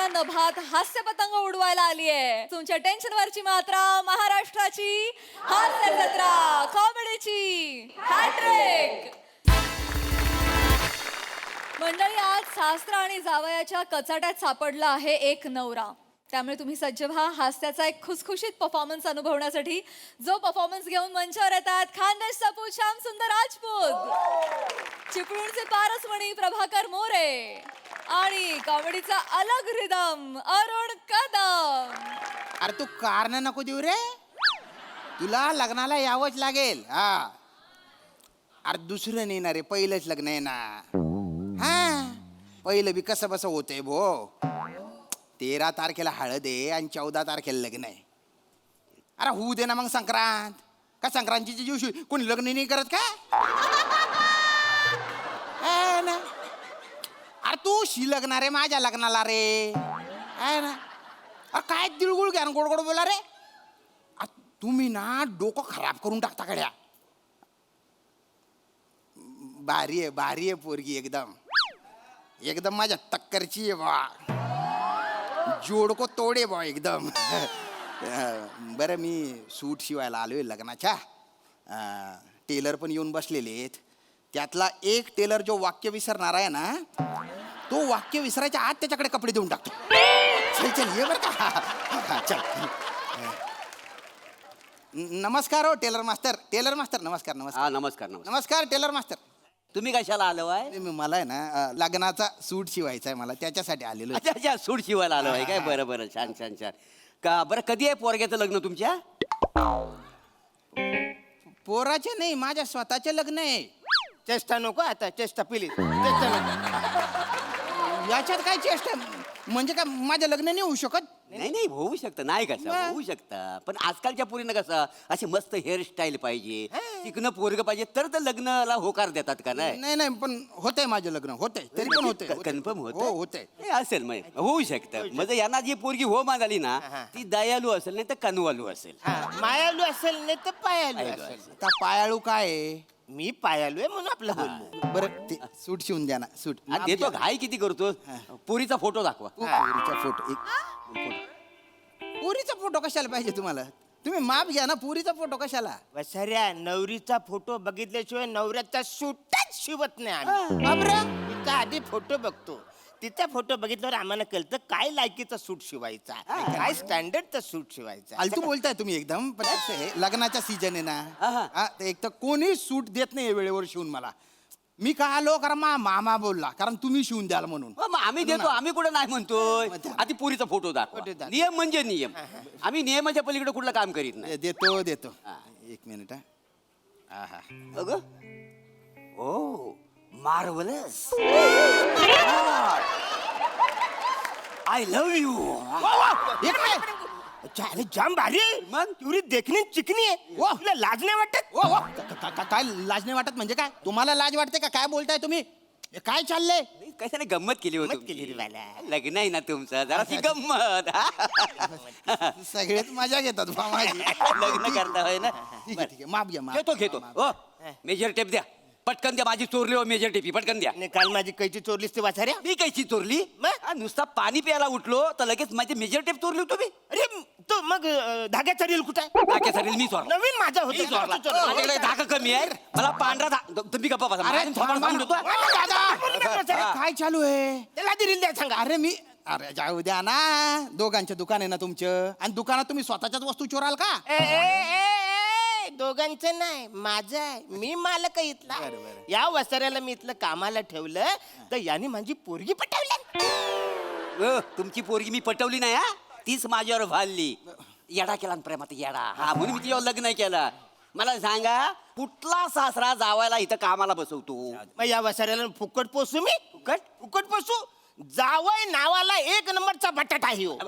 तुमच्या नभात हास्य पतंग उडवायला आलीये. तुमच्या टेन्शनवरची मात्रा महाराष्ट्राची हास्य जत्रा कॉमेडीची हॅट्रिक. मंडळी, आज सासरा आणि जावयाच्या कचाट्यात सापडला आहे एक नवरा. त्यामुळे तुम्ही सज्ज व्हा हास्याचा एक खुसखुशीत परफॉर्मन्स अनुभवण्यासाठी. जो परफॉर्मन्स घेऊन मंचावर येतात खानदेश सपूत श्याम सुंदर राजपूत, चिपळूणचे पारसमणी प्रभाकर मोरे आणि कॉमेडीचा अलग रिदम अरुण कदम. अरे तू कारण नको देऊ रे, तुला लग्नाला यावंच लागेल. हा अरे दुसरं नाही ना रे, पहिलंच लग्न आहे ना. हा पहिलं बी कसं बसं होतंय भो. 13 तारखेला हळद आहे आणि 14 तारखेला लग्न आहे. अरे होऊ दे ना मग संक्रांत. का संक्रांतीच्या दिवशी कोणी लग्न नाही करत का? है ना. अरे तू शी लग्नार रे माझ्या लग्नाला रे, है ना. अरे काय दिलगुळ घ्या गोड गोड बोला रे. तुम्ही ना डोकं खराब करून टाकता कड्या. भारी आहे पोरगी, एकदम एकदम माझ्या टक्करची आहे बा. जोडको तोडे बा एकदम. बरं मी सूट शिवायला आलोय लग्नाच्या. टेलर पण येऊन बसलेले आहेत. त्यातला एक टेलर जो वाक्य विसरणार आहे ना, तो वाक्य विसरायच्या आत त्याच्याकडे कपडे देऊन टाकतो. चल चल ये बरं का. चल. नमस्कार हो टेलर मास्तर. टेलर मास्तर नमस्कार. नमस्कार नमस्कार नमस्कार. नमस्कार टेलर मास्तर. तुम्ही कशाला आलो आहे? मला आहे ना लग्नाचा सूट शिवायचा आहे, मला त्याच्यासाठी आलेलो. अच्छा अच्छा, सूट शिवायला आलो आहे काय? बरं बरं, छान छान छान. का बरं, कधी आहे पोरग्याचं लग्न तुमच्या? पोराचे नाही, माझ्या स्वतःचे लग्न आहे. चेष्टा नको आता, चेष्टा प्लीज, चेष्टा नको. याच्यात काय चेष्टा? म्हणजे काय माझं लग्न नाही होऊ शकत? नाही नाही, होऊ शकतं. नाही कसं होऊ शकतं, पण आजकालच्या पोरीनं कसं असे मस्त हेअरस्टाईल पाहिजे, चिकनं पोरग पाहिजे, तर लग्नाला होकार देतात का? नाही नाही नाही, पण होतंय माझं लग्न, होतंय तरी पण होतंय. कन्फर्म हो होतंय. असेल मग होऊ शकतं. म्हणजे यांना जी पोरगी हो म्हणाली ना, ती दयालू असेल नाही तर कनवालू असेल. मायालू असेल नाही तर पायालू असेल. आता पायाळू काय आहे? मी पायालू आहे म्हणून आपलं बोललो. बरं ते सूट शिवून द्या ना. सूट देतो. घाई किती करतो? पोरीचा फोटो दाखवा. पुरीचा फोटो. पुरीचा फोटो कशाला पाहिजे तुम्हाला? तुम्ही माप घ्या ना, पुरीचा फोटो कशाला? वसऱ्या नवरीचा फोटो बघितल्याशिवाय नवऱ्याचा सूटच शिवत नाही आम्ही. बापरे. तिचा आधी फोटो बघतो. तिचा फोटो बघितल्यावर आम्हाला कळतं काय लायकीचा सूट शिवायचा, काय स्टँडर्डचा सूट शिवायचा. फालतू बोलताय तुम्ही एकदम. पण कसं आहे, लग्नाचा सीजन आहे ना. हा, ते एक तर कोणी सूट देत नाही वेळेवर शिवून मला. मी का आलो कारण मामा बोलला, कारण तुम्ही शिवून द्याल म्हणून. मग आम्ही देतो, आम्ही कुठं नाही म्हणतोय. आधी पुरीचा फोटो दाखवा. नियम म्हणजे नियम. आम्ही नियमाच्या पलीकडे कुठलं काम करीत नाही. देतो देतो. एक मिनिट. हा. अगं, ओ मार्वलस. I love you. अरे जाम भारी. मग? तुरी देखणी चिकनी आहे. तुला लाज नाही वाटत? काय लाज नाही वाटत म्हणजे काय? तुम्हाला लाज वाटते का? काय बोलताय तुम्ही? हे काय चाललंय? कशाने गंमत केली होती? गंमत केली रे बाला. लग्न आहे ना तुमचं, जरा ती गंमत. सगळेच मजा घेतात बा माझी. लग्न करता होय ना? ठीक आहे माफ घ्या. माफ. घेतो. हो, मेजर टेप द्या पटकन. द्या माझी चोरली हो मेजर टेपी, पटकन द्या. आणि काल माझी कैची चोरलीस ते वाचाऱ्या. मी कैची चोरली? नुसता पाणी प्यायला उठलो तर लगेच माझी मेजर टेप चोरली तुम्ही. अरे तो मग धाग्याचा रील कुठे आहे? धाग्याचा मी चोरला. नवीन माझा मी होता. चोरला. माझ्याकडे धागा कमी आहे, मला पांढरा तुम्ही गप्पा बसा. अरे दादा, काय चालू आहे? त्याला आधी रील द्या सांगा. अरे जाऊ द्या ना. दोघांचं दुकान आहे ना तुमचं, आणि दुकानात तुम्ही स्वतःच्याच वस्तू चोराल का? दोघांचं नाही, माझं आहे. मी मालक आहे इथला. या वसाऱ्याला मी इथलं कामाला ठेवलं तर याने माझी पोरगी पटवली. तुमची पोरगी मी पटवली नाही. हा, तीच माझ्यावर भालली. येडा केला ना प्रेमात, येडा. हा, म्हणून मी तिच्यावर लग्न केलं. मला सांगा, कुठला सासरा जावायला इथं कामाला बसवतो? मग या वसाऱ्याला फुकट पोसू मी? फुकट पोसू? जावय नावाला एक नंबरचा बटाटा आहे हो.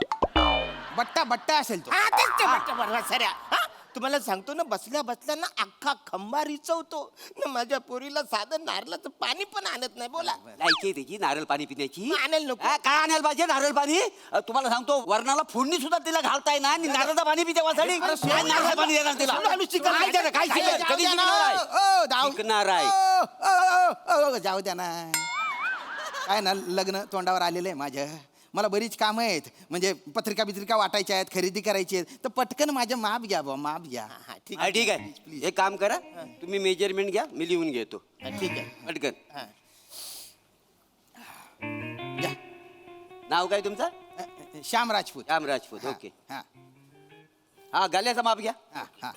बट्टा असेल तो. हा, तेच ते बट्टा बरं वसाऱ्या. हा, तुम्हाला सांगतो ना, बसल्या बसल्या ना अख्खा खंबा रिचवतो ना. माझ्या पोरीला साधं नारळाचं पाणी पण आणत नाही. बोला, लायकी आहे त्याची नारळ पाणी पिण्याची. आणायला नको. काय आणायला पाहिजे नारळ पाणी? तुम्हाला सांगतो, वरणाला फोडणी सुद्धा तिला घालताय ना, आणि नारळाचं पाणी पिते वासाठी. काय नारळ पाणी देणार तिला? काय देणार? काय शिकणार? कधी शिकणार आहे? शिकणार आहे. जाऊ द्या ना. काय ना, लग्न तोंडावर आलेलं आहे माझ्या. मला बरीच कामं आहेत म्हणजे पत्रिका बित्रिका वाटायच्या आहेत खरेदी करायची आहेत तर पटकन माझं माप घ्या बा माप घ्या हा ठीक हा, ठीक आहे एक काम करा तुम्ही मेजरमेंट घ्या मी लिहून घेतो ठीक आहे पटकन हा. घ्या नाव काय तुमचं श्याम राजपूत राम राजपूत हा, ओके हा हा गल्याचा माप घ्या हा हा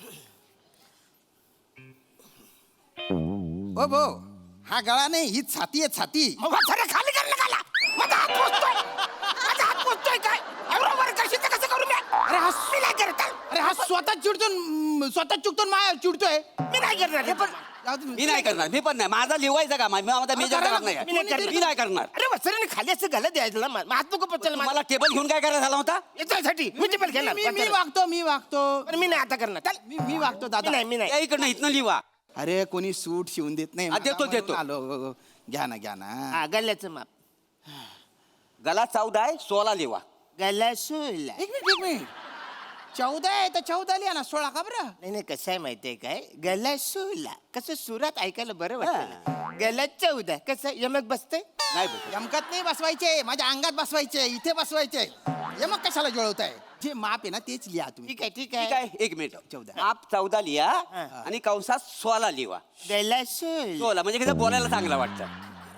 ओ भो हा गळा नाही ही छाती आहे छाती मग वासरे खाली कर ना गाला. माझा हात पोचतोय काय बरोबर कशी तर कसं करू मी अरे हा मी नाही करत अरे हा स्वतः चिडतो स्वतः चुकतो माया चिडतोय मी नाही करणार हे पण जाऊ दे. मी नाही करणार मी पण नाही माझा लिवायचा का माझा मेजर करा ना. करणार नाही मी नाही करणार. मी नाही करणार अरे वसरेने खाली असं गला द्यायचं ना हात नको पचल मला टेबल घेऊन काय करायला झाला होता याच्यासाठी मी टेबल घेणार मी वागतो मी वागतो पण मी नाही आता करणार चल मी वागतो दादा मी नाही या इकडनं इथनं लिवा अरे कोणी सूट शिवून देत नाही हा, देतो, माझा देतो. म्हणून आलो घ्या ना हा गल्ल्याचं माप गला 14 आहे 16 लिवा गल्ला सोयला एक मिनिट 14 आहे तर 14 लिहा ना 16 का बरं नाही कसं आहे माहितीये काय गल्ला सोयला कसं सुरात ऐकायला बरं वाटतं गल्ला 14 कसं यमक बसतंय नाही बघ यमकात नाही बसवायचे माझ्या अंगात बसवायचे इथे बसवायचे यमक कशाला जुळवताय जे माप आहे ना तेच लिहा तुम्ही ठीक ठीक आहे आहे एक मिनिट 14. माप 14 लिहा हा. आणि कंसात 16 लिवा गल्ला सोयला 16 म्हणजे कसं बोलायला चांगलं वाटतं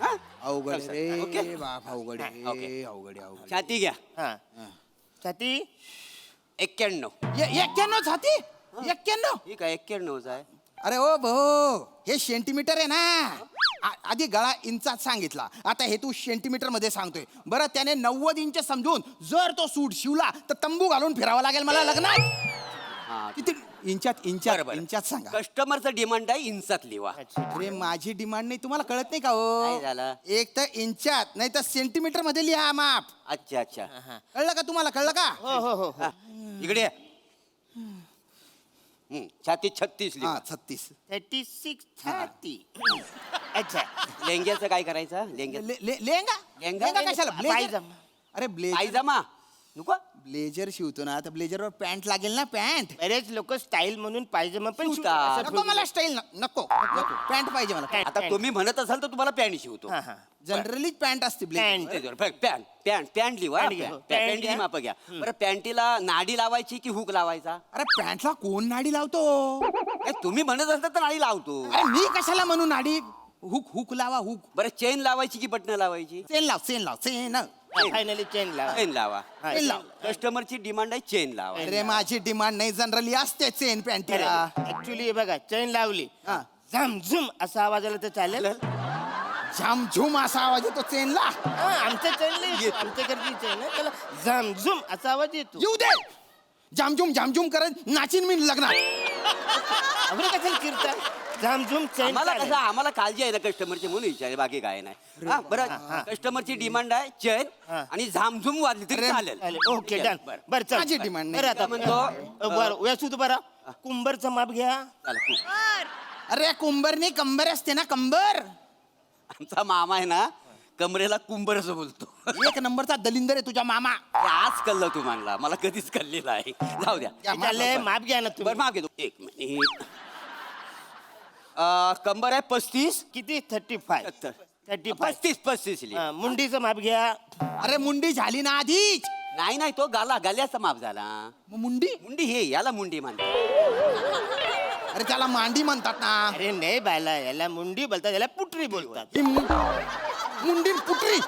हा? अवघड आहे ओके. रे बाप अवघड आहे ओके. अवघड आहे, अवघड आहे. छाती घ्या हा छाती 91 91 छाती 91 ठीक आहे 91 आहे अरे ओ भाऊ हे सेंटीमीटर आहे ना आधी गळा इंचात सांगितला आता हे तू सेंटीमीटर मध्ये सांगतोय बरं त्याने 90 इंच समजून जर तो सूट शिवला तर तंबू घालून फिरावा लागेल मला लग्नात हा किती इंचात बरोबर. इंचात सांगा कस्टमरचं डिमांड आहे इंचात लिवा अरे माझी डिमांड नाही तुम्हाला कळत नाही का काय हो झालं? एक तर इंचात नाही तर सेंटीमीटर मध्ये लिहा माप अच्छा अच्छा कळलं का तुम्हाला कळलं का हो हा, इकडे या. छाती 36 लिवा हा 36 36 छाती अच्छा लेंग्याचं काय करायचं लेंग्या लेंगा लेंगा? लेंगा कशाला ब्लेजर पायजमा. अरे ब्लेजर पायजमा नको ब्लेजर शिवतो ना तर ब्लेजरवर पॅन्ट लागेल ना पॅन्ट बरेच लोक स्टाईल म्हणून पायजमा पण शिवतात. असं नको मला स्टाईल नको पॅन्ट पाहिजे मला पॅन्ट. आता तुम्ही म्हणत असाल तर तुम्हाला पॅन्ट शिवतो हा, हा. जनरली पॅन्ट असते पॅन्ट. ब्लेजर पॅन्ट लिवा पॅन्ट घ्या. पॅन्टची माप घ्या बरं पॅन्टीला नाडी लावायची की हुक लावायचा अरे पॅन्टला कोण नाडी लावतो ए, तुम्ही म्हणत असाल तर नाडी लावतो अरे मी कशाला म्हणू नाडी हुक लावा हुक बरं चेन लावायची की बटन लावायची चेन लाव चेन फायनली चेन लावा चेन लावा हा, चेन लाव. कस्टमरची डिमांड आहे चेन लावा अरे माझी डिमांड नाही जनरली असते चेन पॅन्टीला ऍक्च्युली बघा चेन लावली हा. झमझुम असा आवाज आला तर चालेल झामझुम असा आवाज येतो चेनला हा, आमच्या चेन आमच्याकडची चेन आहे त्याला झमझुम असा आवाज येतो येऊ दे झामझुम करत नाचीन मी लग्नात आपण कशाला फिरता झमझुम चेन आम्हाला चालेल. कसं आम्हाला काळजी आहे ना कस्टमरची म्हणून विचार बाकी काय नाही हा, बरं कस्टमरची डिमांड आहे चेन हा. आणि झामझुम वाजली तरी अरे, चालेल चालेल ओके डन बरं. बरं चल माझी demand नाही. बरं आता म्हणतो, बरं व्यसूत बरं कुंभरचं माप घ्या चला, खूप. अरे कुंभर नाही कंबर असते ना कंबर आमचा मामा आहे ना कमरेला कुंभर असं बोलतो एक नंबरचा दलिंदर आहे तुझ्या मामा आज कळलं तू म्हणला मला कधीच कळलेलं आहे जाऊ द्या या, माप, चाललंय माप. माप घ्या ना बरं तुम्ही माफ घेतो एक मिनिट कंबर आहे 35 किती 35 35 35 लिह. मुंडीचं माप घ्या अरे मुंडी झाली ना आधीच नाही तो गाल्याचा माप झाला मग मुंडी मुंडी हे याला मुंडी म्हणतात अरे त्याला मांडी म्हणतात ना अरे नाही बायला याला मुंडी बोलतात याला पुटरी बोलतात ही मुंडी न पुटरी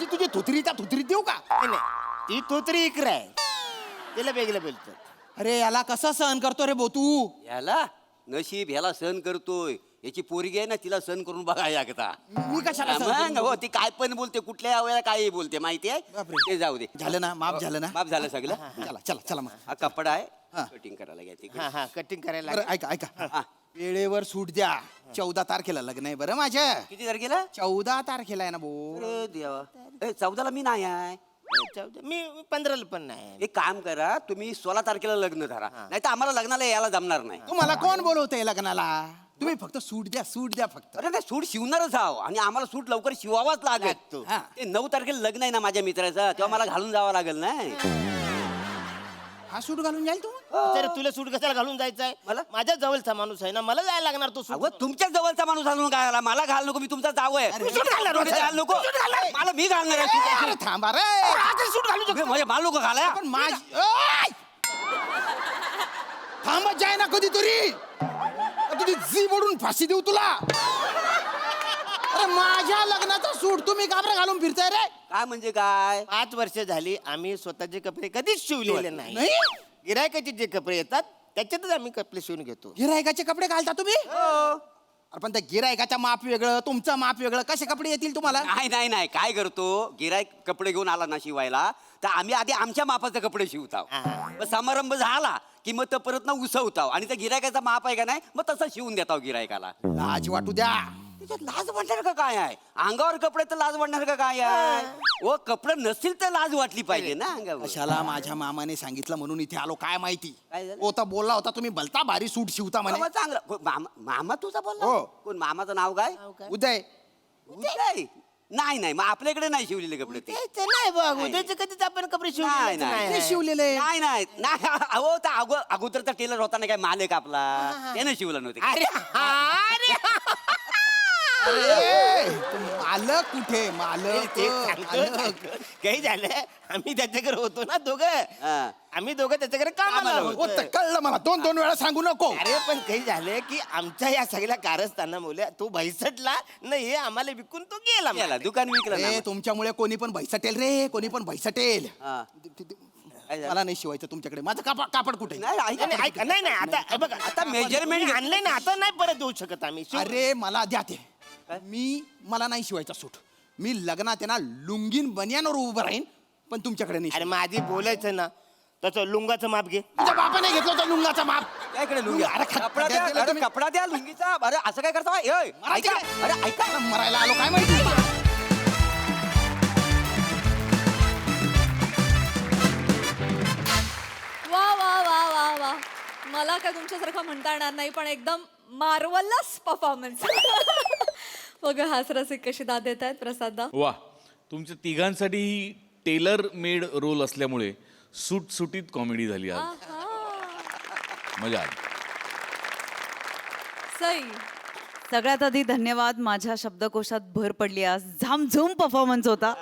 ती तुझी थुतरीच्या थुतरीत देऊ का नाही, नाही. ती तोतरी इकडे आहे त्याला वेगळं बोलतात अरे याला कसं सहन करतो रे बोतू याला नशीब ह्याला सहन करतोय याची पोरगी आहे ना तिला सहन करून बघा एकदा मी कशाला सहन मग हो ती काय पण बोलते कुठल्या वेळेला काही बोलते माहिती आहे बापरे. ते जाऊ दे झालं ना माफ झालं ना माफ झालं सगळं चला मग हा कपडा आहे हा. कटिंग करायला घ्या तिकडे हा हा कटिंग करायला बरं लागेल. ऐका हा. वेळेवर सूट द्या 14 तारखेला लग्न आहे बरं माझ्या किती तारखेला 14 तारखेला आहे ना भाऊ अरे देवा 14ला मी नाही आहे मी 15ला पण नाही एक काम करा तुम्ही 16 तारखेला लग्न धरा नाही तर आम्हाला लग्नाला यायला जमणार नाही तुम्हाला कोण बोलवतंय लग्नाला तुम्ही फक्त सूट द्या फक्त अरे नाही सूट शिवणारच आहो आणि आम्हाला सूट लवकर शिवावाच लागेल लागतो. ते 9 तारखेला लग्न आहे ना माझ्या मित्राचं तेव्हा मला घालून जावं लागेल नाही हा सूट घालून जाईल तू तर तुला सूट कशाला घालून जायचंय मला? माझ्या जवळचा माणूस आहे ना मला जायला लागणार तो सूट अगं तुमच्या जवळचा माणूस आणून काय आला मला घाल नको मी तुमचा जावं आहे तू सूट घालणार तुम्ही घाल नको तू सूट घालणार. मला मी घालणार आहे सूट. अरे थांबा रे आता सूट घालू शकतो म्हणजे मला लोक घालाय पण थांबत जाय ना कधीतरी तुझी जी मोडून फाशी देऊ तुला अरे माझ्या लग्नाचा सूट तुम्ही काबरा घालून फिरताय रे काय म्हणजे काय 5 वर्ष झाली आम्ही स्वतःचे कपडे कधीच शिवलेले नाही नाही? गिरायकाचे जे कपडे येतात त्याच्यातच आम्ही कपडे शिवून घेतो गिरायकाचे कपडे घालता तुम्ही अरे पण त्या गिरायकाच्या माप वेगळं तुमचं माप वेगळं कसे कपडे येतील तुम्हाला नाही काय करतो गिरायक कपडे घेऊन आला ना शिवायला तर आम्ही आधी आमच्या मापाचे कपडे शिवताव मग समारंभ झाला की मग तो परत ना उसवताव आणि त्या गिरायकाचा माप आहे का नाही मग तसं शिवून देताव गिरायकाला लाज वाटू द्या त्याच्यात लाज वाटणार का काय आहे अंगावर कपडे तर लाज वाटणार का काय आहे ओ कपडे नसतील तर लाज वाटली पाहिजे ना अंगावर कशाला माझ्या मामाने सांगितलं म्हणून इथे आलो काय माहिती काय झालं? होता बोलला होता तुम्ही भलता भारी सूट शिवता म्हणे मामा चांगला मामा तुझा बोलला हो. कोण मामाचं नाव काय उदय उदय? नाही मग आपल्याकडे नाही शिवलेले कपडे ते ते नाही बघ उद्याचे कधीच आपण कपडे नाही, शिवले नाही. ते शिवलेले नाही अहो त्या अगोदरचा टेलर होता ना काय मालक आपला त्याने शिवला नव्हते अरे अरे अरे, तो मालक कुठे मालक ते सांगतो मालक. काही झालं आम्ही त्याच्याकडे होतो ना दोघं हा. आम्ही दोघं त्याच्याकडे कामाला कामाला हो, होतो ते कळलं मला दोन वेळा सांगू नको अरे पण काही झालं की आमच्या या सगळ्या कारस्थानामुळे तो भैसटला नाही हे आम्हाला विकून तो गेला गेला दुकान विकलं रे ना. तुमच्यामुळे कोणी पण भैसटेल रे कोणी पण भैसटेल हा. काय झालं? मला नाही शिवायचं तुमच्याकडे माझं कापड कुठे नाही, ऐका नाही, ना. ऐका नाही नाही आता बघा आता measurement घे- आणलंय ना आता नाही परत देऊ शकत आम्ही अरे मला द्या ते मला नाही शिवायचा सूट मी लग्नात आहे ना लुंगीन बनियानवर उभं राहीन पण तुमच्याकडे नाही अरे माझी बोलायचं ना तसं लुंगाचं माप घे तुझ्या बापाने घेतलं होतं लुंगाचा माप काय इकडे लुंगी अरे, कपडा द्या दिलं अरे, तुम्ही. कपडा द्या लुंगीचा अरे असं काय करता मला ऐका तिकडे. अरे ऐका अरे, मरायला आलो काय माहिती वा वा वा वा वा मला काय तुमच्यासारखं म्हणता येणार नाही पण एकदम मार्वलस परफॉर्मन्स बघा हास्यरसिक कशी दाद देत आहेत प्रसाददा वा तुमच्या तिघांसाठी ही टेलर मेड रोल असल्यामुळे सुटसुटीत कॉमेडी झाली आज मजा आली सई सगळ्यात आधी धन्यवाद माझ्या शब्दकोशात भर पडली आज झामझूम परफॉर्मन्स होता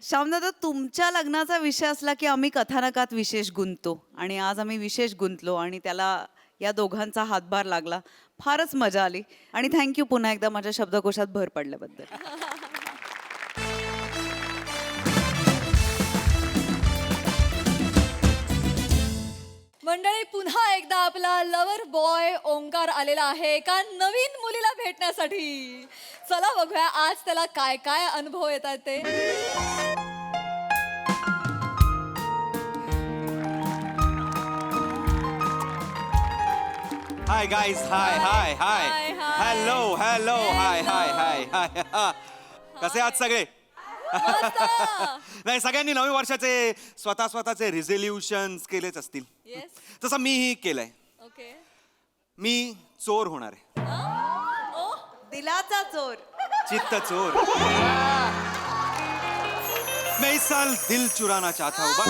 श्यामदादा तुमच्या लग्नाचा विषय असला की आम्ही कथानकात विशेष गुंततो आणि आज आम्ही विशेष गुंतलो आणि त्याला या दोघांचा हातभार लागला फारच मजा आली आणि थँक्यू पुन्हा एकदा माझ्या शब्दकोशात भर पडल्याबद्दल मंडळी पुन्हा एकदा आपला लवर बॉय ओंकार आलेला आहे एका नवीन मुलीला भेटण्यासाठी चला बघूया आज त्याला काय काय अनुभव येतात ते hi guys hi hi hi Hi, hi. Hello hello hi hi hi hi कसे आहात सगळे मस्त. नाही सगळ्यांनी नवीन वर्षाचे स्वतःचे रिझोल्युशन्स केलेच असतील येस तसं मीही केलंय ओके मी चोर होणार आहे दिलाचा चोर चित्त चोर मैं इस साल दिल चुराना चाहता हूँ बस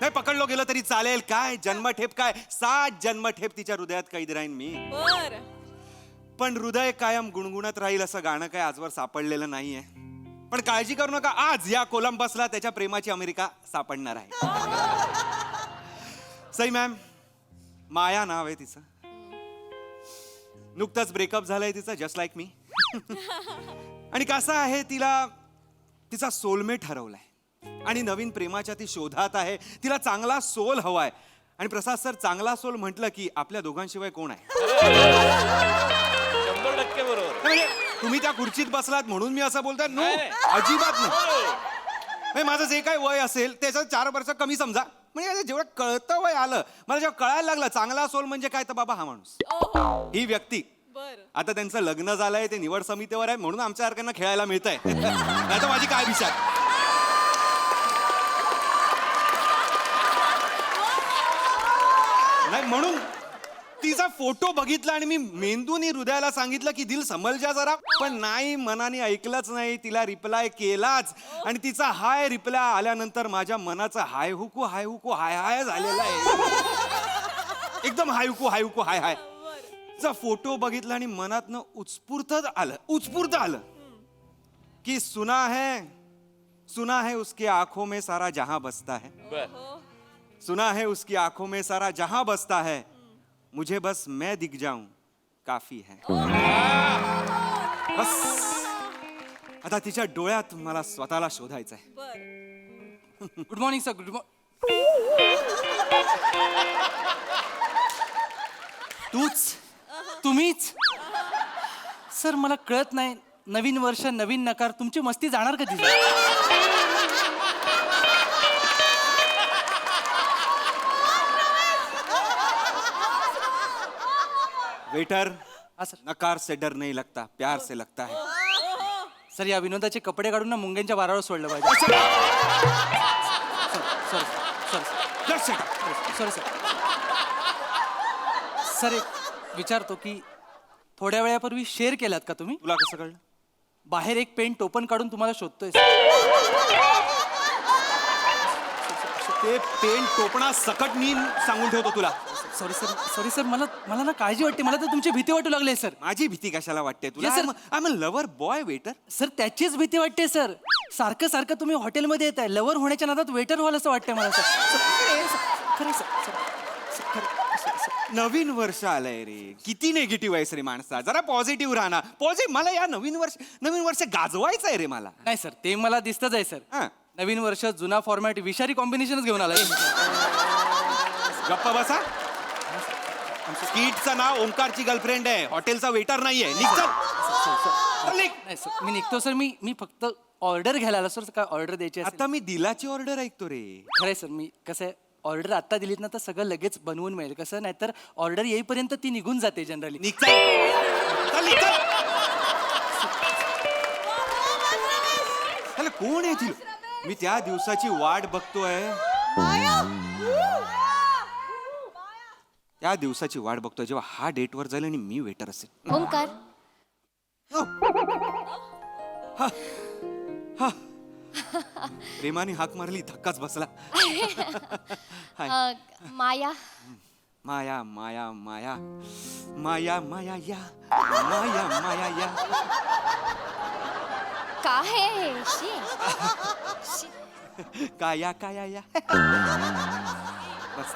नाही पकडलो गेलो तरी चालेल काय जन्मठेप काय 7 जन्मठेप तिच्या हृदयात कैद राहीन मी बर पण हृदय कायम गुणगुणत राहील असं गाणं काय आजवर सापडलेलं नाहीये पण काळजी करू नका आज या कोलंबसला त्याच्या प्रेमाची अमेरिका सापडणार आहे सई मॅम माया नाव आहे तिचं नुकतंच ब्रेकअप झालंय तिचं जस्ट लाईक मी आणि कसं आहे तिला तिचा सोलमेट हरवलाय आणि नवीन प्रेमाच्या ती शोधात आहे तिला चांगला सोल हवाय आणि प्रसाद सर चांगला सोल म्हटलं की आपल्या दोघांशिवाय कोण आहे 100% बरोबर म्हणजे तुम्ही त्या खुर्चीत बसलात म्हणून मी असं बोलतोय नो अजिबात नाही म्हणजे माझं जे काही वय असेल त्याचं 4 वर्ष कमी समजा म्हणजे जेवढं कळतं वय आलं मला जेव्हा कळायला लागलं चांगला सोल म्हणजे काय तर बाबा हा माणूस ही व्यक्ती बर आता त्यांचं लग्न झालंय ते निवड समितीवर आहे म्हणून आमच्या सारख्यांना खेळायला मिळतंय नाही तर माझी काय विचार नाही म्हणून तिचा फोटो बघितला आणि मी मेंदूनी हृदयाला सांगितलं की दिल समल जा जरा, पण नाही, मनाने ऐकलंच नाही. तिला रिप्लाय केलाच आणि तिचा हाय रिप्लाय आल्यानंतर माझ्या मनाचा हाय हुकू हाय हुकू हाय हाय झालेला आहे. एकदम हाय हुकू हाय हुकू हाय हाय. तिचा फोटो बघितला आणि मनातनं उत्स्फूर्त आलं कि सुना है उसकी आंखों में सारा जहां बसता है. सुना है उसकी आंखों में सारा जहां बसता है. मुझे बस मैं दिख जाऊं काफी है. बस आता तिच्या डोळ्यात मला स्वतःला शोधायचं आहे. Good morning sir. तुम्हीच सर. मला कळत नाही, नवीन वर्ष नवीन नकार, तुमची मस्ती जाणार कधी? वेटर, हा, सर. नकार से डर नहीं लगता, प्यार से लगता है. सर या विनोदाचे कपडे काढून ना मुंग्यांच्या वारावर सोडलं पाहिजे. Just shut up. Sorry sir. Sir एक विचारतो की थोड्या वेळापूर्वी शेअर केलात का तुम्ही? तुला कसं कळलं? बाहेर एक पेन टोपन काढून तुम्हाला शोधतोय. ते पेन टोपणा सकट मी सांगून ठेवतो तुला. Sorry sir. मला ना काळजी वाटते. मला तर तुमची भीती वाटू लागली सर. माझी भीती कशाला वाटते तुला? Yes, sir. I am a lover boy waiter. Sir त्याचीच भीती वाटते सर. सारखं तुम्ही हॉटेलमध्ये येत आहे, लवर होण्याच्या नादात वेटर व्हाल असं वाटतंय मला सर. खरं सर. नवीन वर्ष आलंय रे, किती निगेटिव्ह आहेस रे माणसा. जरा पॉझिटिव्ह राहा ना. पॉझिटिव्ह. मला या नवीन वर्ष गाजवायचं आहे रे मला. नाही सर, ते मला दिसतच आहे सर. हा. नवीन वर्ष जुना फॉर्मॅट विषारी कॉम्बिनेशनच घेऊन आलाय. गप्प बसा. स्कीटचं नाव ओंकारची गर्लफ्रेंड आहे, हॉटेलचा वेटर नाहीये. निघ चल. चल निघ. नाही सर, मी निघतो सर. मी फक्त ऑर्डर घ्यायला आलो सर. काय ऑर्डर द्यायची असेल? आता मी दिलाची ऑर्डर ऐकतो रे. खरंय सर. मी कसं आहे, ऑर्डर आत्ता दिलीत ना तर सगळं लगेच बनवून मिळेल. कसं नाही तर ऑर्डर येईपर्यंत ती निघून जाते जनरली. निघ चल. चल निघ चल. अरे कोण आहे ती? मी त्या दिवसाची वाट बघतोय. त्या दिवसाची वाट बघतोय जेव्हा हा डेटवर जाईल आणि मी वेटर असेल. ओंकार, प्रेमाने हाक मारली, धक्काच बसला. माया, माया माया माया माया माया या माया माया या. काय आहे काया काया या. बस.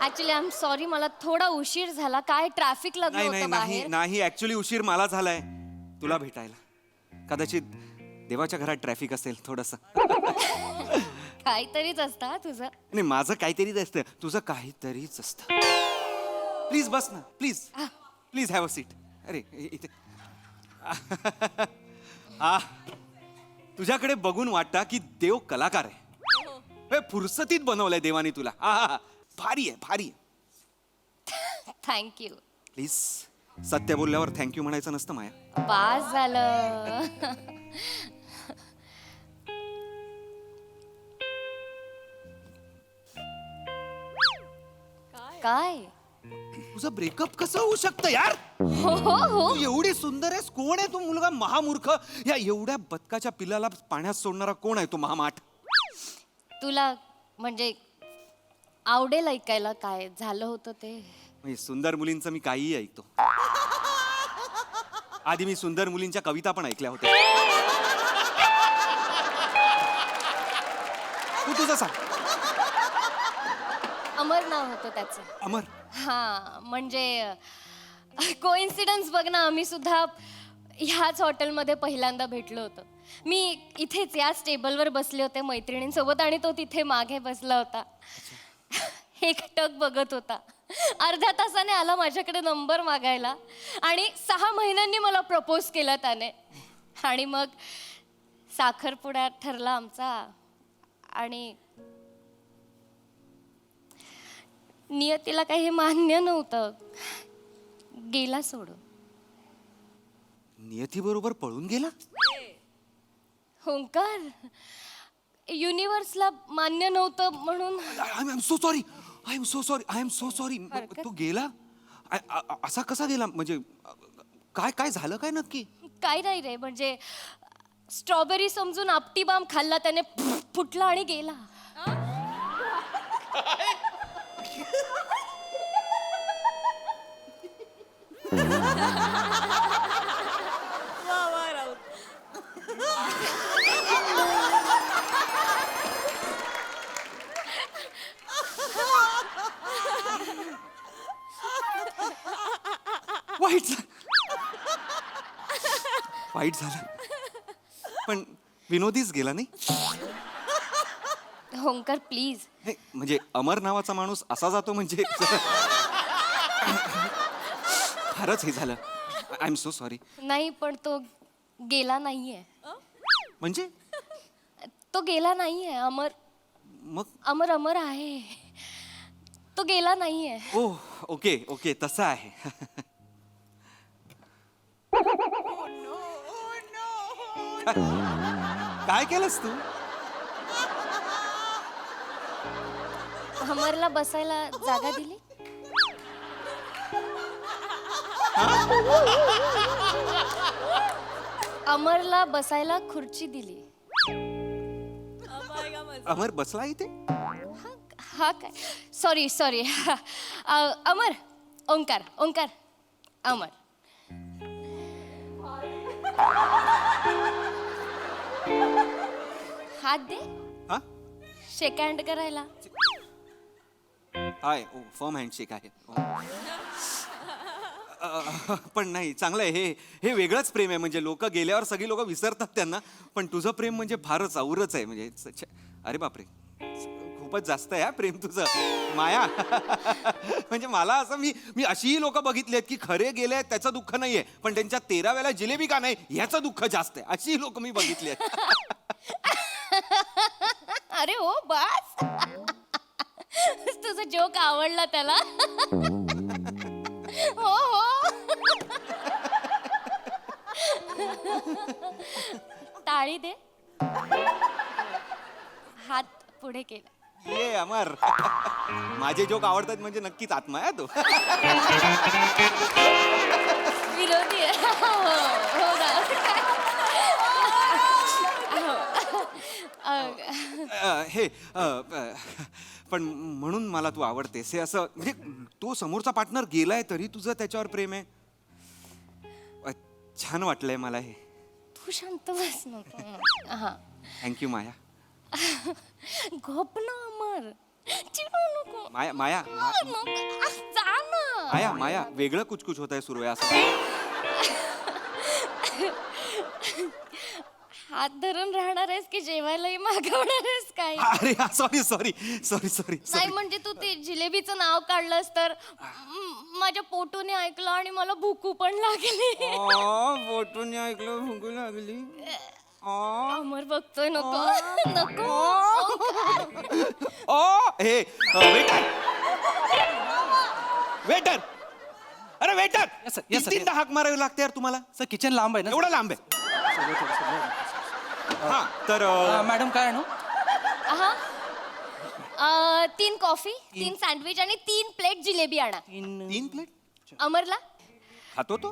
ऍक्च्युली आय एम सॉरी, मला थोडा उशीर झाला. काय ट्रॅफिक लागलं नाही नाही होतं नाही बाहेर. नाही ऍक्च्युली उशीर मला झालाय तुला भेटायला. कदाचित देवाच्या घरात ट्रॅफिक असेल थोडस. काहीतरीच असतं हा तुझं. नाही माझं काहीतरीच असतं, तुझं काहीतरीच असतं. प्लीज बस ना, please please have a seat. अरे इथे. तुझ्याकडे बघून वाटतं की देव कलाकार आहे. फुरसतीत बनवलंय देवाने तुला. भारी आहे भारी आहे. थँक्यू. प्लीज सत्य बोलल्यावर थँक्यू म्हणायचं नसतं माया. पास झालं. काय? तुझं ब्रेकअप कसं होऊ शकतं यार? हो हो हो. तू एवढी सुंदर आहेस. कोण आहे तो मुलगा? महामूर्ख. या एवढ्या बदकाच्या पिल्लाला पाण्यात सोडणारा कोण आहे तो महामाठ? तुला म्हणजे आवडेल ऐकायला काय झालं होतं ते? म्हणजे सुंदर मुलींचं मी काहीही ऐकतो. आधी मी सुंदर मुलींच्या कविता पण ऐकल्या होत्या. तू तुझं सांग. अमर नाव होतं त्याचं. अमर. हा म्हणजे कोइन्सिडन्स बघ ना, आम्ही सुद्धा ह्याच हॉटेलमध्ये पहिल्यांदा भेटलो होतो. मी इथेच याच टेबलवर बसले होते मैत्रिणींसोबत आणि तो तिथे मागे बसला होता. एकटक बघत होता. अर्ध्या तासाने आला माझ्याकडे नंबर मागायला आणि 6 महिन्यांनी मला प्रपोज केला त्याने. आणि मग साखरपुडा ठरला आमचा आणि नियतीला काही हे मान्य नव्हतं. गेला सोडून. नियती बरोबर पळून गेला? ओंकार, युनिव्हर्सला मान्य नव्हतं म्हणून. I am so sorry. I am so sorry. I am so sorry. तो गेला असा कसा गेला म्हणजे काय काय झालं काय नक्की? काय नाही रे, म्हणजे स्ट्रॉबेरी समजून आपटी बाम खाल्ला त्याने, फुटला आणि गेला. वाईट झालं. वाईट झालं पण विनोदीच गेला नाही. ओंकार प्लीज. नाही, म्हणजे अमर नावाचा माणूस असा जातो म्हणजे फारच हे झालं. I am so sorry. नाही पण तो गेला नाहीये. म्हणजे तो गेला नाहीये. अमर मग अमर अमर आहे. तो गेला नाहीये. ओ ओके ओके तसं आहे. काय केलंस तू? अमरला बसायला जागा दिली. अमरला बसायला खुर्ची दिली. अमर बसला इथे? हा काय, सॉरी सॉरी. अमर, ओंकार ओंकार, अमर. हात दे. हा शेक हँड करायला. हाय ओ फर्म हँडशेक आहे. पण नाही चांगलं आहे हे. हे वेगळंच प्रेम आहे. म्हणजे लोक गेल्यावर सगळी लोक विसरतात त्यांना, पण तुझं प्रेम म्हणजे फारच औरच आहे. म्हणजे अरे बापरे, खूपच जास्त आहे हा प्रेम तुझं माया. म्हणजे मला असं मी अशीही लोक बघितली आहेत की खरे गेले त्याचं दुःख नाहीये, पण त्यांच्या 13व्याला जिलेबी का नाही ह्याचं दुःख जास्त आहे. अशीही लोक मी बघितली आहेत. अरे हो बस. तुझा जोक आवडला त्याला. हो हो. टाळी दे. हात पुढे केला. ये अमर, माझे जोक आवडतात म्हणजे नक्कीच आत्मा आहे तो. विरोधी आहे. हो ना. हे पण म्हणून मला तू आवडतेस हे असं म्हणजे तो समोरचा पार्टनर गेलाय तरी तुझं त्याच्यावर प्रेम आहे. छान वाटलंय मला हे. तू शांत बस नको. हा थँक्यू माया. गप ना अमर, चिडू नको. माया माया नको. जा ना. माया माया वेगळं कुछ होत आहे सुरू आहे असं. हात धरून राहणार आहेस की जेवायलाही मागवणार आहेस काय? अरे सॉरी सॉरी सॉरी सॉरी नाही म्हणजे तू ते जिलेबीचं नाव काढलंस तर माझ्या पोटूने ऐकलं आणि मला भूकू पण लागली. बोटून ऐकलं भुंकू लागली. अमर बघतोय. नको नको. हे वेटर वेटर अरे waiter Yes, sir. Yes, sir. तीनदा हाक मारावी लागते यार तुम्हाला. सर किचन लांब आहे ना. एवढा लांब आहे. हा तर मॅडम काय आणू? हा 3 कॉफी, 3 सँडविच आणि 3 प्लेट जिलेबी आणा. 3 प्लेट अमरला खातो तो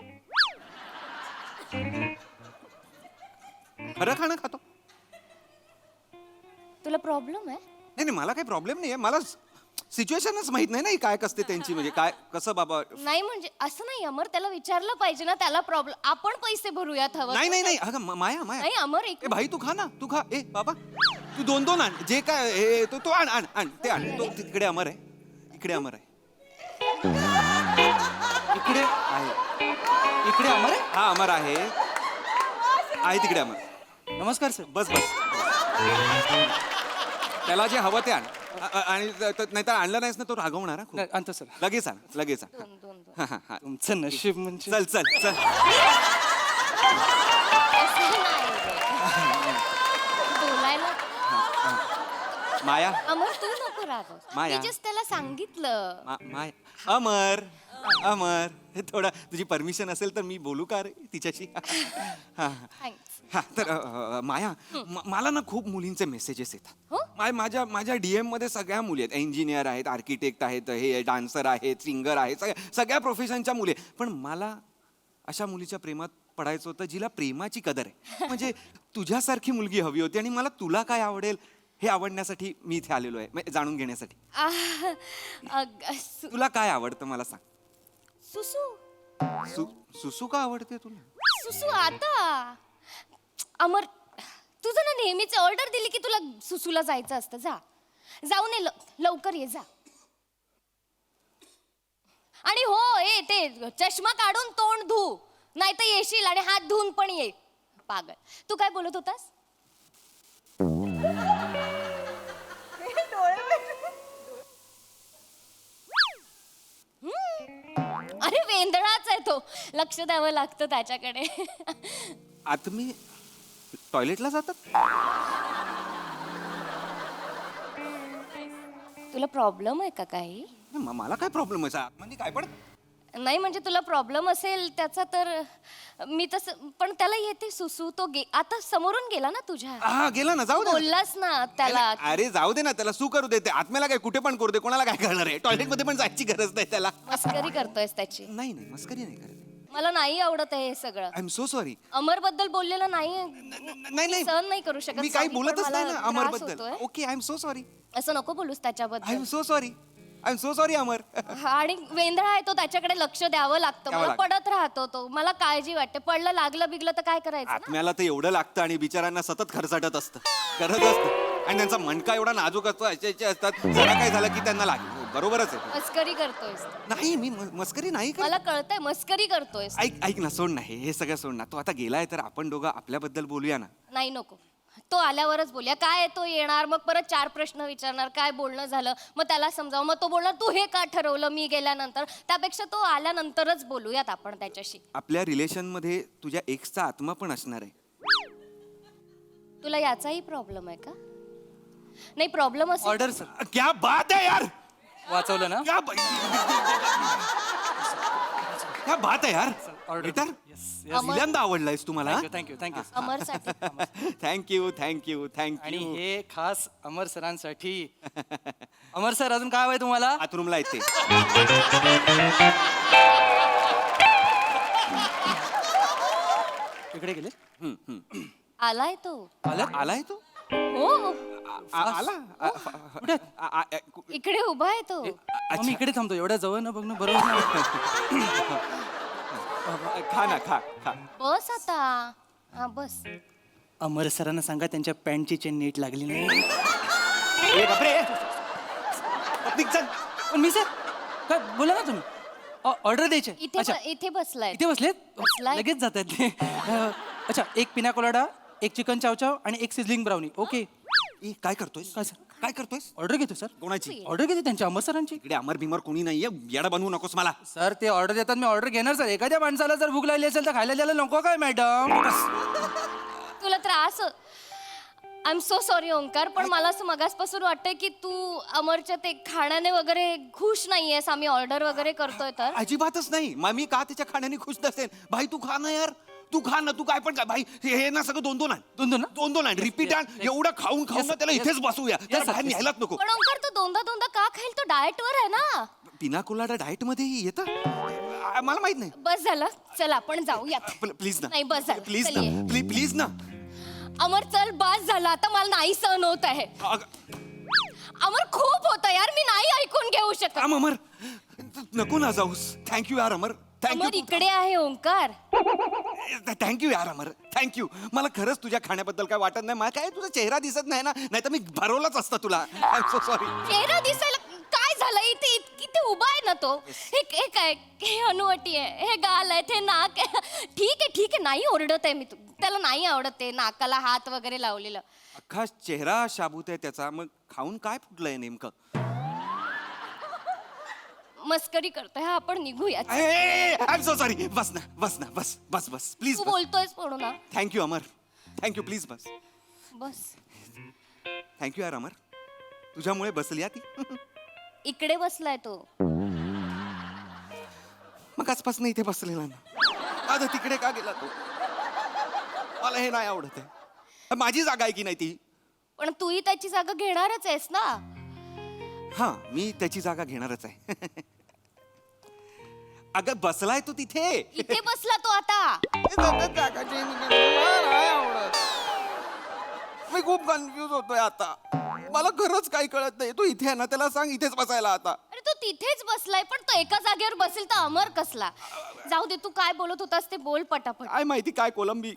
खरं खाणं खातो. तुला प्रॉब्लेम आहे? नाही नाही मला काही प्रॉब्लेम नाही आहे. मला सिच्युएशनच माहित नाही ना ही काय कसते त्यांची म्हणजे काय कसं बाबा. नाही म्हणजे असं नाही अमर, त्याला विचारलं पाहिजे ना. त्याला प्रॉब्लेम, आपण पैसे भरूयात हवं. नाही नाही नाही अगं माया माया नाही अमर एक ए भाई तू खा ना तू खा. ए बाबा तू 2 आण जे काय हे तो आण आण आण ते आण. तो तिकडे अमर आहे. इकडे अमर आहे. इकडे आहे इकडे अमर आहे. हा अमर आहे तिकडे अमर. नमस्कार सर. बस बस त्याला जे हवं ते आण. आणि नाहीतर आणलं नाहीस ना तो रागवणार हा खूप. नाही, आणतो सर. लगेच आण लगेच आण. हा हा हा तुमचं नशीब म्हणजे. चल चल चल. असं नाही रे. बोलायला माया अमर तू नको रागव. माया. मी जस्ट त्याला सांगितलं. माया अमर अमर हे थोडा तुझी परमिशन असेल तर मी बोलू का रे तिच्याशी हा थँक्स. हा तर माया मला ना खूप मुलींचे मेसेजेस हो? येतात माझ्या DM मध्ये सगळ्या मुली आहेत, इंजिनियर आहेत, आर्किटेक्ट आहेत, हे डान्सर आहेत, सिंगर आहेत, सगळ्या प्रोफेशनच्या मुली आहेत. पण मला अशा मुलीच्या प्रेमात पडायचं होतं जिला प्रेमाची कदर आहे. म्हणजे तुझ्यासारखी मुलगी हवी होती आणि मला तुला काय आवडेल हे आवडण्यासाठी मी इथे आलेलो आहे, म्हणजे जाणून घेण्यासाठी. तुला काय आवडतं मला सांग. सुसू सुसू का आवडते तुला? सुसू आता अमर तुझं ना नेहमीच ऑर्डर दिली की तुला सुसूला जायचं असतं. जाऊन ये लवकर ये जा. आणि हो ते चष्मा काढून तोंड धू, नाही तर येशील आणि हात धुवून पण ये. पागल. तू काय बोलत होतास? अरे वेंदळाच आहे तो, लक्ष द्यावं लागतं त्याच्याकडे. आता तुम्ही टॉयलेटला जातात? तुला प्रॉब्लेम आहे का काही? मला काय प्रॉब्लेम आहे म्हणजे काय पण नाही म्हणजे तुला प्रॉब्लेम असेल त्याचा तर मी तसं, पण त्याला येते सुसू. तो आता समोरून गेला ना तुझ्या. हा गेला ना, जाऊ दे. बोललास ना त्याला. अरे जाऊ दे ना, त्याला सू करू देते. आत्म्याला काय कुठे पण करू दे, कोणाला काय करणार आहे. टॉयलेट मध्ये पण जायची गरज नाही त्याला. मस्करी करतोयस त्याची. नाही मस्करी नाही करत. मला नाही आवडत आहे हे सगळं. I am so sorry. Amar बद्दल बोललेलं नाही नाही सहन नाही करू शकत. मी काही Sorry, पण बोलतच मला नाही ना अमर त्रास बद्दल. होतोय. Okay I am so sorry. असं नको बोलूस आय त्याच्याबद्दल. Am so sorry. I am so sorry Amar. आणि वेंधळा आहे तो, त्याच्याकडे लक्ष द्यावं लागतं. द्यावं मला लागतं. पडत राहतो तो. मला काळजी वाटते. पडलं लागलं बिगलं तर काय करायचं ना? आत्म्याला तर एवढं लागतं आणि बिचारांना सतत खरसाटत असतं, करत असतं. आणि त्यांचा मणका एवढा नाजूक असतो, असे असतात. जरा काय झालं की त्यांना लागेल. बरोबरच आहे. मस्करी करतोयस. नाही मी मस्करी नाही करत. मला कळतंय मस्करी करतोयस. ऐक ना, सोड ना हे सगळं सोड ना. तो आता गेलाय तर आपण दोघं आपल्याबद्दल बोलूया ना. नाही नको. तो आल्यावरच बोलूया. काय तो येणार, मग परत 4 प्रश्न विचारणार, काय बोलणं झालं, मग त्याला समजावं. मग तो बोलणार तू हे का ठरवलं मी गेल्यानंतर. त्यापेक्षा तो आल्यानंतरच बोलूयात आपण त्याच्याशी. आपल्या रिलेशन मध्ये तुझ्या एक्सचा आत्मा पण असणार आहे. तुला याचाही प्रॉब्लेम आहे का? नाही प्रॉब्लेम असेल. Order sir. क्या बात है यार. वाचवलं ना? क्या बात है यार. order. बेटर Yes, पहिल्यांदा आवडलायस तुम्हाला. थँक्यू अमरसाठी. थँक्यू आणि हे खास अमर सरांसाठी. अमर सर अजून काय हवंय तुम्हाला? बाथरूमला येते. इकडे गेले. आलाय तो. आलाय तो. हो आला कुठे? इकडे उभा आहे तो. मी इकडे थांबतो. एवढ्या जवळ न बघणं बरोबर नाही. खा ना खा. बस आता. हा बस. अमर सरांना सांगा त्यांच्या पॅन्टची चेन नीट लागली नाही. ए बापरे. निघ चल. पण मी सर काय बोला ना तुम्ही. ऑर्डर द्यायचे. अच्छा इथे बसलाय. इथे बसलेत. बसलाय. लगेच जात आहेत ते. अच्छा एक पिना कोलाडा, एक चिकन चावचाव आणि एक सिझलिंग ब्राउनी. ओके. काय करतोयस? काय सर? काय करतोयस? ऑर्डर घेतो सर. कोणाची? ऑर्डर घेते त्यांच्या अमर सरांची. इकडे अमर भीमर कोणी नाहीये. येडा बनवू नकोस मला. सर ते ऑर्डर देतात, मी ऑर्डर घेणार सर. एखाद्या माणसाला जर भूक लागली असेल तर खायला द्यायला नको काय मॅडम? तुला त्रास. I am so sorry Omkar, पण मला असं मगासपासून वाटतंय की तू अमरच्या ते खाण्याने वगैरे खुश नाहीयेस. आम्ही ऑर्डर वगैरे करतोय तर. अजिबातच नाही. मग मी का त्याच्या खाण्याने खुश नसेल? भाई तू खा ना यार. तू खा ना. तू काय पण खा भाई. हे ना सगळं 2-2 आण. 2-2 आण. रिपीट आण. एवढं खाऊन ना त्याला इथेच बसवूया. त्याला बाहेर न्यायलाच नको. पण ओंकार तो दोनदा का खाईल? तो डाएट वर आहे ना. पिना कोलाडा डाएट मध्ये येतं? मला माहित नाही. बस झालं. चल आपण जाऊयात. प्लीज ना. नाही बस झालं. प्लीज चल ये. ना. प्लीज ना. अमर चल बस झालं. आता मला नाही सहन होत आहे. अमर खूप होतं यार. मी नाही ऐकून घेऊ शकत. अमर नको ना जाऊस. थँक्यू यार अमर. अमर इकडे आहे ओंकार. थँक्यू यार अमर. थँक्यू. मला खरंच तुझ्या खाण्याबद्दल काय वाटत नाही. मला काय तुझा चेहरा दिसत नाही ना, नाही तर मी भरवलाच असता तुला. I am so sorry. चेहरा दिसायला काय झालं? इथे इथे उभा आहे ना तो. हे काय? हे अनुवटी आहे, हे गाल आहे, हे नाक आहे. ठीक आहे नाही ओरडत आहे मी. त्याला नाही आवडत ते नाकाला हात वगैरे लावलेलं. अख्खा चेहरा शाबूत आहे त्याचा. मग खाऊन काय फुटलंय नेमकं? मस्करी करतोय. हा आपण निघूया. I am so sorry. बस ना बस प्लीज. तू बोलतोयस म्हणून ना. थँक्यू अमर. थँक्यू प्लीज बस. बस. थँक्यू यार अमर. तुझ्यामुळे बसली ती. इकडे बसलाय तो. मग आजपासून इथे बसलेला ना आता तिकडे का गेला तो? मला हे नाही आवडत आहे. माझी जागा आहे की नाही ती? पण तूही त्याची जागा घेणारच आहेस ना. हा, मी त्याची जागा घेणारच आहे. अगं बसलाय तू तिथे. इथे बसला तो आता. जागा change करा. मला नाही आवडत. मी खूप कन्फ्युज होतोय आता. मला खरंच काही कळत नाही. तू इथे आहे ना, त्याला सांग इथेच बसायला आता. अरे तो तिथेच बसलाय, पण तो एका जागेवर बसेल तर अमर कसला? जाऊ दे, तू काय बोलत होतास ते बोल पटापट. काय माहिती काय कोलंबी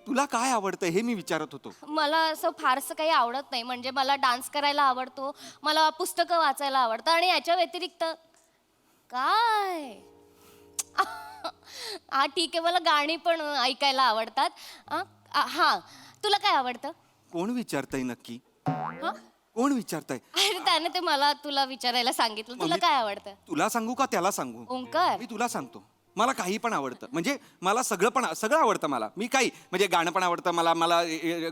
तुला काय आवडतं हे मी विचारत होतो. मला असं फारसं काही आवडत नाही. म्हणजे मला डान्स करायला आवडतो, मला पुस्तकं वाचायला आवडतं, आणि याच्या व्यतिरिक्त काय हा ठीक आहे, मला गाणी पण ऐकायला आवडतात. हा, तुला काय आवडतं? कोण विचारतंय नक्की? हा? कोण विचारतंय? अरे त्याने ते मला तुला विचारायला सांगितलं. तुला काय आवडतं? तुला सांगू का त्याला सांगू? ओंकार, मी तुला सांगतो. मला काही पण आवडतं. म्हणजे मला सगळं आवडतं. मी काही म्हणजे गाणं पण आवडतं मला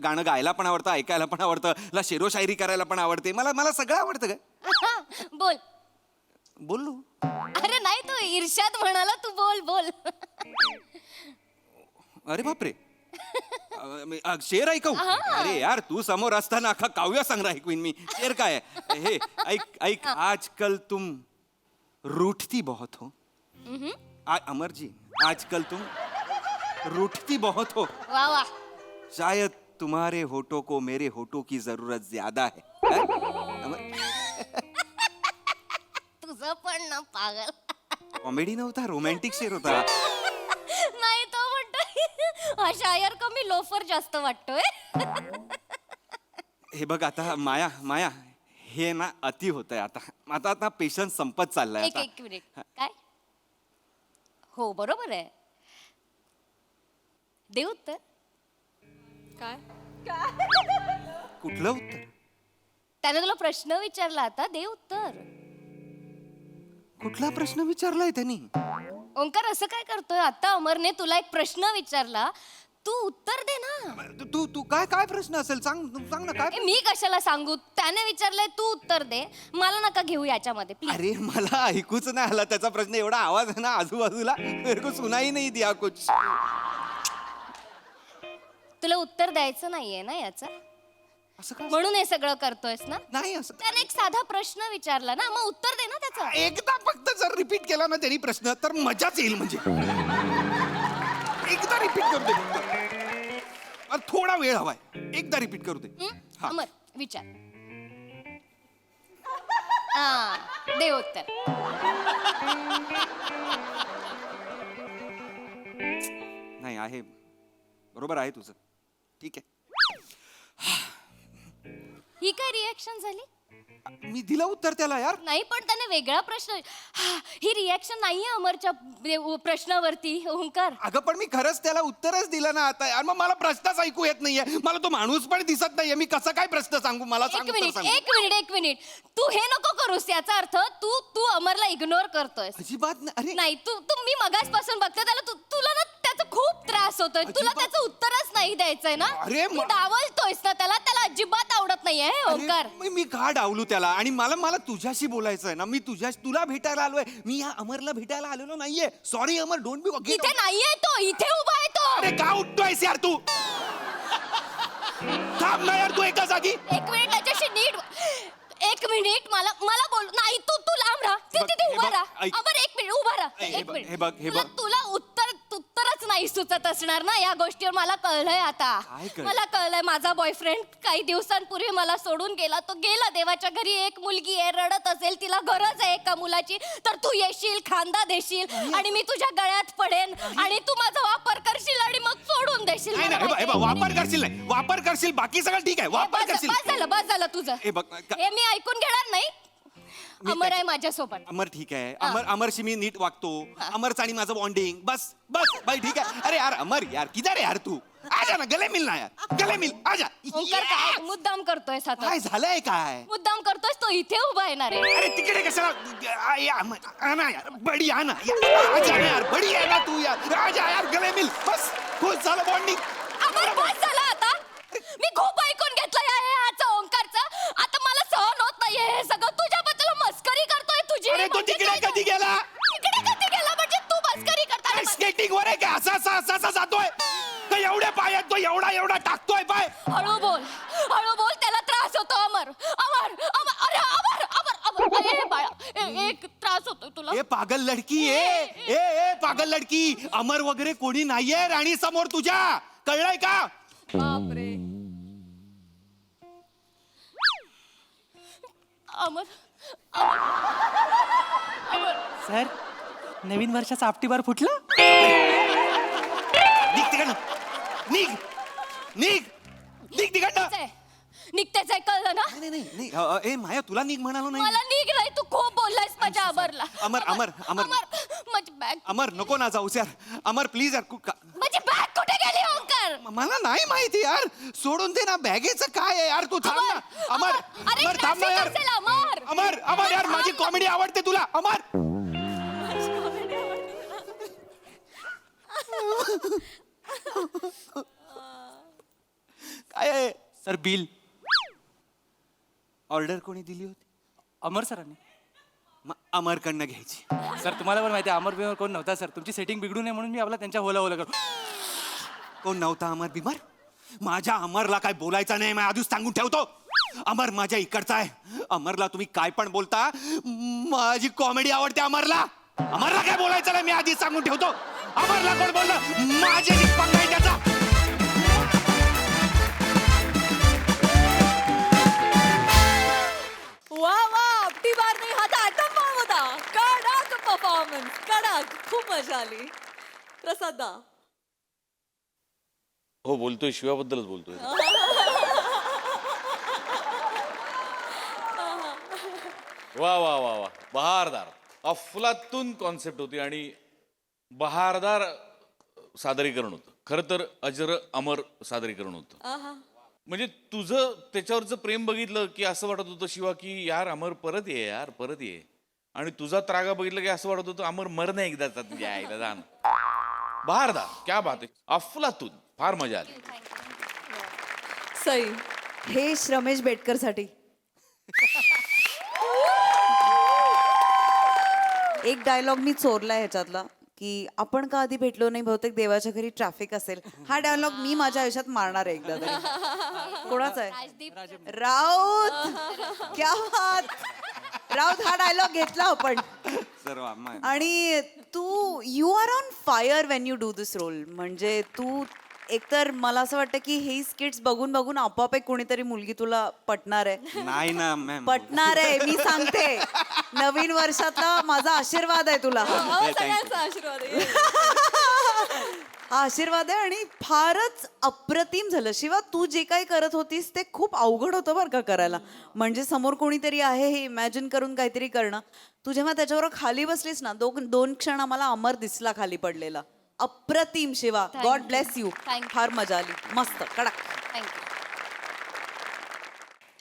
गाणं गायला पण आवडतं, ऐकायला पण आवडतं, मला शेरोशायरी करायला पण आवडते. मला सगळं आवडतं काय. बोल. बोललो. अरे नाही, तो इर्षाद म्हणाला, तू बोल बोल. अरे बापरे. शेर ऐकू? अरे यार, तू समोर असताना अख्खा काव्य संग्रह ऐकवीन मी. शेर काय आहे? हे ऐक. आजकल तुम रूठती बहुत हो. अमर जी, आजकल तुम रूठती बहुत हो. वा वा. शायद तुम्हारे होठों को मेरे होठों की जरूरत ज्यादा है. अमर, तुझं पण ना पागल. कॉमेडी नव्हता, रोमॅन्टिक शेर होता. नाही, तो म्हणतो हा शायर कमी लोफर जास्त वाटतोय. हे बघ आता माया हे ना अति होतंय आता पेशन्स संपत चाललाय आता. एक मिनिट. काय? हो, बरोबर आहे. दे उत्तर. काय? कुठलं उत्तर? त्याने तुला प्रश्न विचारला, आता दे उत्तर. कुठला प्रश्न विचारलाय त्यांनी? ओंकार, असं काय करतोय? आता अमरने तुला एक प्रश्न विचारला, तू उत्तर दे ना. तू काय प्रश्न असेल सांग ना काय. मी कशाला सांगू? त्याने विचारलंय, तू उत्तर दे. मला नका घेऊ याच्यामध्ये प्लीज. अरे मला ऐकूच नाही आला त्याचा प्रश्न. एवढा आवाज आहे ना आजूबाजूला, मेरे को सुनाई नाही दिया कुछ. तुला उत्तर द्यायचं नाहीये ना याचं, असं का? म्हणून हे सगळं करतोयस ना? नाही असं. त्याने एक साधा प्रश्न विचारला ना, मग उत्तर दे ना त्याचं. एकदा फक्त जर रिपीट केला ना त्यांनी प्रश्न तर मजाच येईल. म्हणजे एकदा रिपीट करू दे फक्त. थोडा वेळ हवाय. एकदा रिपीट करू दे. हा. अमर, विचार. हा, दे उत्तर. नाही आहे, बरोबर आहे तुझं. ठीक आहे. ही काय रिॲक्शन झाली? मी दिलं उत्तर त्याला यार. नाही, पण त्याने वेगळा प्रश्न. ही रिॲक्शन नाहीये अमरच्या प्रश्नावरती, ओंकार. अगं पण मी खरंच त्याला उत्तरच दिलं ना आता यार. मग मला प्रश्नच ऐकू येत नाहीये. मला तो माणूस पण दिसत नाहीये. मी कसं काय प्रश्न सांगू? मला सांग. एक मिनिट. तू हे नको करूस. याचा अर्थ तू अमरला इग्नोर करतोयस. अजिबात नाही. अरे नाही, तू मी मगासपासून बघते त्याला. तुला ना त्याचा खूप त्रास होतोय. तुला त्याचं उत्तरच नाही द्यायचंय ना. अरे तू डावलतोयस ना त्याला. त्याला अजिबात आवडत नाहीये हे, ओंकार. मी का डावलू त्याला? आणि मला तुझ्याशी बोलायचं आहे ना. मी तुला भेटायला आलोय. मी या अमरला भेटायला आलेलो नाहीये. Sorry Amar, don't be. इथे नाहीये तो, इथे उभा आहे तो. अरे का उठतोयस यार तू? थांब ना यार तू एका जागी. एक मिनिट, त्याच्याशी नीट. एक मिनिट, मला बोल. नाही, तू लांब राहा. तिथे उभा राहा. अमर, एक मिनिट उभा राहा. एक मिनिट. तुला उत्तरच नाही सुचत असणार ना या गोष्टीवर. मला कळलंय आता. मला कळलंय. माझा बॉयफ्रेंड काही दिवसांपूर्वी मला सोडून गेला. तो गेला देवाच्या घरी. एक मुलगी आहे, रडत असेल, तिला गरज आहे एका मुलाची. तर तू येशील, खांदा देशील, आणि मी तुझ्या गळ्यात पडेन, आणि तू माझा वापर करशील, आणि मग सोडून देशील. वापर करशील बाकी सगळं ठीक आहे. वापर करशील. बस झालं तुझं. हे मी ऐकून घेणार नाही. अमर आहे माझ्यासोबत. अमर ठीक आहे. अमरशी मी नीट वागतो. अमरचं आणि माझं बॉन्डिंग. बस बाई ठीक आहे. अरे यार अमर यार, किधर है यार तू? आजा ना, गले मिल ना यार. गले मिल, आजा. ओंकार, काय मुद्दाम करतोय आता? काय झालंय काय? मुद्दाम करतोय. तो इथे उभा येणार आहे. अरे तिकडे कशाला? आना यार, बडी आना. आजा ना यार, बडी आहे ना तू यार. आजा यार, गले मिल. बस खुश झालं बॉन्डिंग. अमर, बस झालं आता. मी खूप ऐकून घेतलंय ह्याचं, ओंकारचं. आता मला सहन होत नाहीये हे सगळं. तुझ्याबद्दल मस्करी करतोय तुझी. अरे तो तिकडे कधी गेला? स्केटिंग वर आहे का असा असा असा असा जातोय का एवढे पाय आहेत तो एवढा एवढा टाकतोय पाय हळू बोल त्याला त्रास होतो अमर अमर अमर अरे अमर अमर अमर ए बाळा एक त्रास होतो तुला ए पागल लडकी ए पागल लडकी अमर वगैरे कोणी नाहीये राणी समोर तुझ्या कळलंय का बापरे. अमर सर नवीन वर्षाचा आपटीबार फुटला निघ तिकडनं निघ निघ निघ तिकडनं निघतेच आहे कळलं ना नाही ए माया तुला निघ म्हणालो नाही मला निघ नाही तू खूप बोललायस माझ्या अमरला अमर माझी बॅग अमर नको ना जाऊस यार अमर प्लीज यार माझी बॅग कुठे गेली ओंकार मला नाही माहिती यार सोडून दे ना बॅगेचं काय आहे यार तू थांब ना अमर अरे अमर थांब ना traffic यार असेल, अमर अमर अमर यार माझी कॉमेडी आवडते तुला अमर काय आहे सर बिल ऑर्डर कोणी दिली होती अमर सरांनी अमरकडनं घ्यायची सर तुम्हाला पण माहिती आहे अमर बिमर कोण नव्हता सर तुमची सेटिंग बिघडू नये म्हणून मी आपला त्यांच्या होला होला करू कोण नव्हता अमर बिमर माझ्या अमरला काय बोलायचं नाही मी आधीच सांगून ठेवतो अमर माझ्या इकडचा आहे अमरला तुम्ही काय पण बोलता माझी कॉमेडी आवडते अमरला काय बोलायचं नाही मी आधीच सांगून ठेवतो अमरला कोण बोललं माझ्याशी पंगा आहे त्याचा वा वा आपटी बार नाही हा तर आटम बॉम्ब होता. कडक परफॉर्मन्स कडक खूप मजा आली. प्रसादा हो बोलतोय शिवाबद्दलच बोलतोय वा वा वा वा बहारदार अफलातून कॉन्सेप्ट होती आणि बहारदार सादरीकरण होतं खरं तर अजर अमर सादरीकरण होतं म्हणजे तुझं त्याच्यावरचं प्रेम बघितलं की असं वाटत होतं शिवा की यार अमर परत ये आणि तुझा त्रागा बघितलं की असं वाटत होतं अमर मर नाही एकदाचा तुझ्या आईला जाण बहारदार क्या बात आहे अफलातून फार मजा आली सई हे रमेश बेटकर साठी एक डायलॉग मी चोरलाय ह्याच्यातला की आपण का आधी भेटलो नाही बहुतेक देवाच्या घरी ट्रॅफिक असेल हा डायलॉग मी माझ्या आयुष्यात मारणार आहे एकदा तरी कोणाचा आहे राजदीप राऊत क्या बात राऊत हा डायलॉग घेतला आपण आणि तू you are on fire when you do this role म्हणजे तू एकतर मला असं वाटतं की हे स्किट्स बघून बघून आपोआप एक कोणीतरी मुलगी तुला पटणार आहे नाही ना मॅम पटणार आहे मी सांगते नवीन वर्षातला माझा आशीर्वाद आहे तुला सगळ्यांचा आशीर्वाद आहे. हा आशीर्वाद आहे आणि फारच अप्रतिम झालं शिवा तू जे काही करत होतीस ते खूप अवघड होतं बरं का करायला म्हणजे समोर कोणीतरी आहे हे इमॅजिन करून काहीतरी करणं तू जेव्हा त्याच्यावर खाली बसलीस ना दोन क्षण आम्हाला अमर दिसला खाली पडलेला अप्रतिम शिवा गॉड ब्लेस यू फार मजा आली मस्त कडक थँक्यू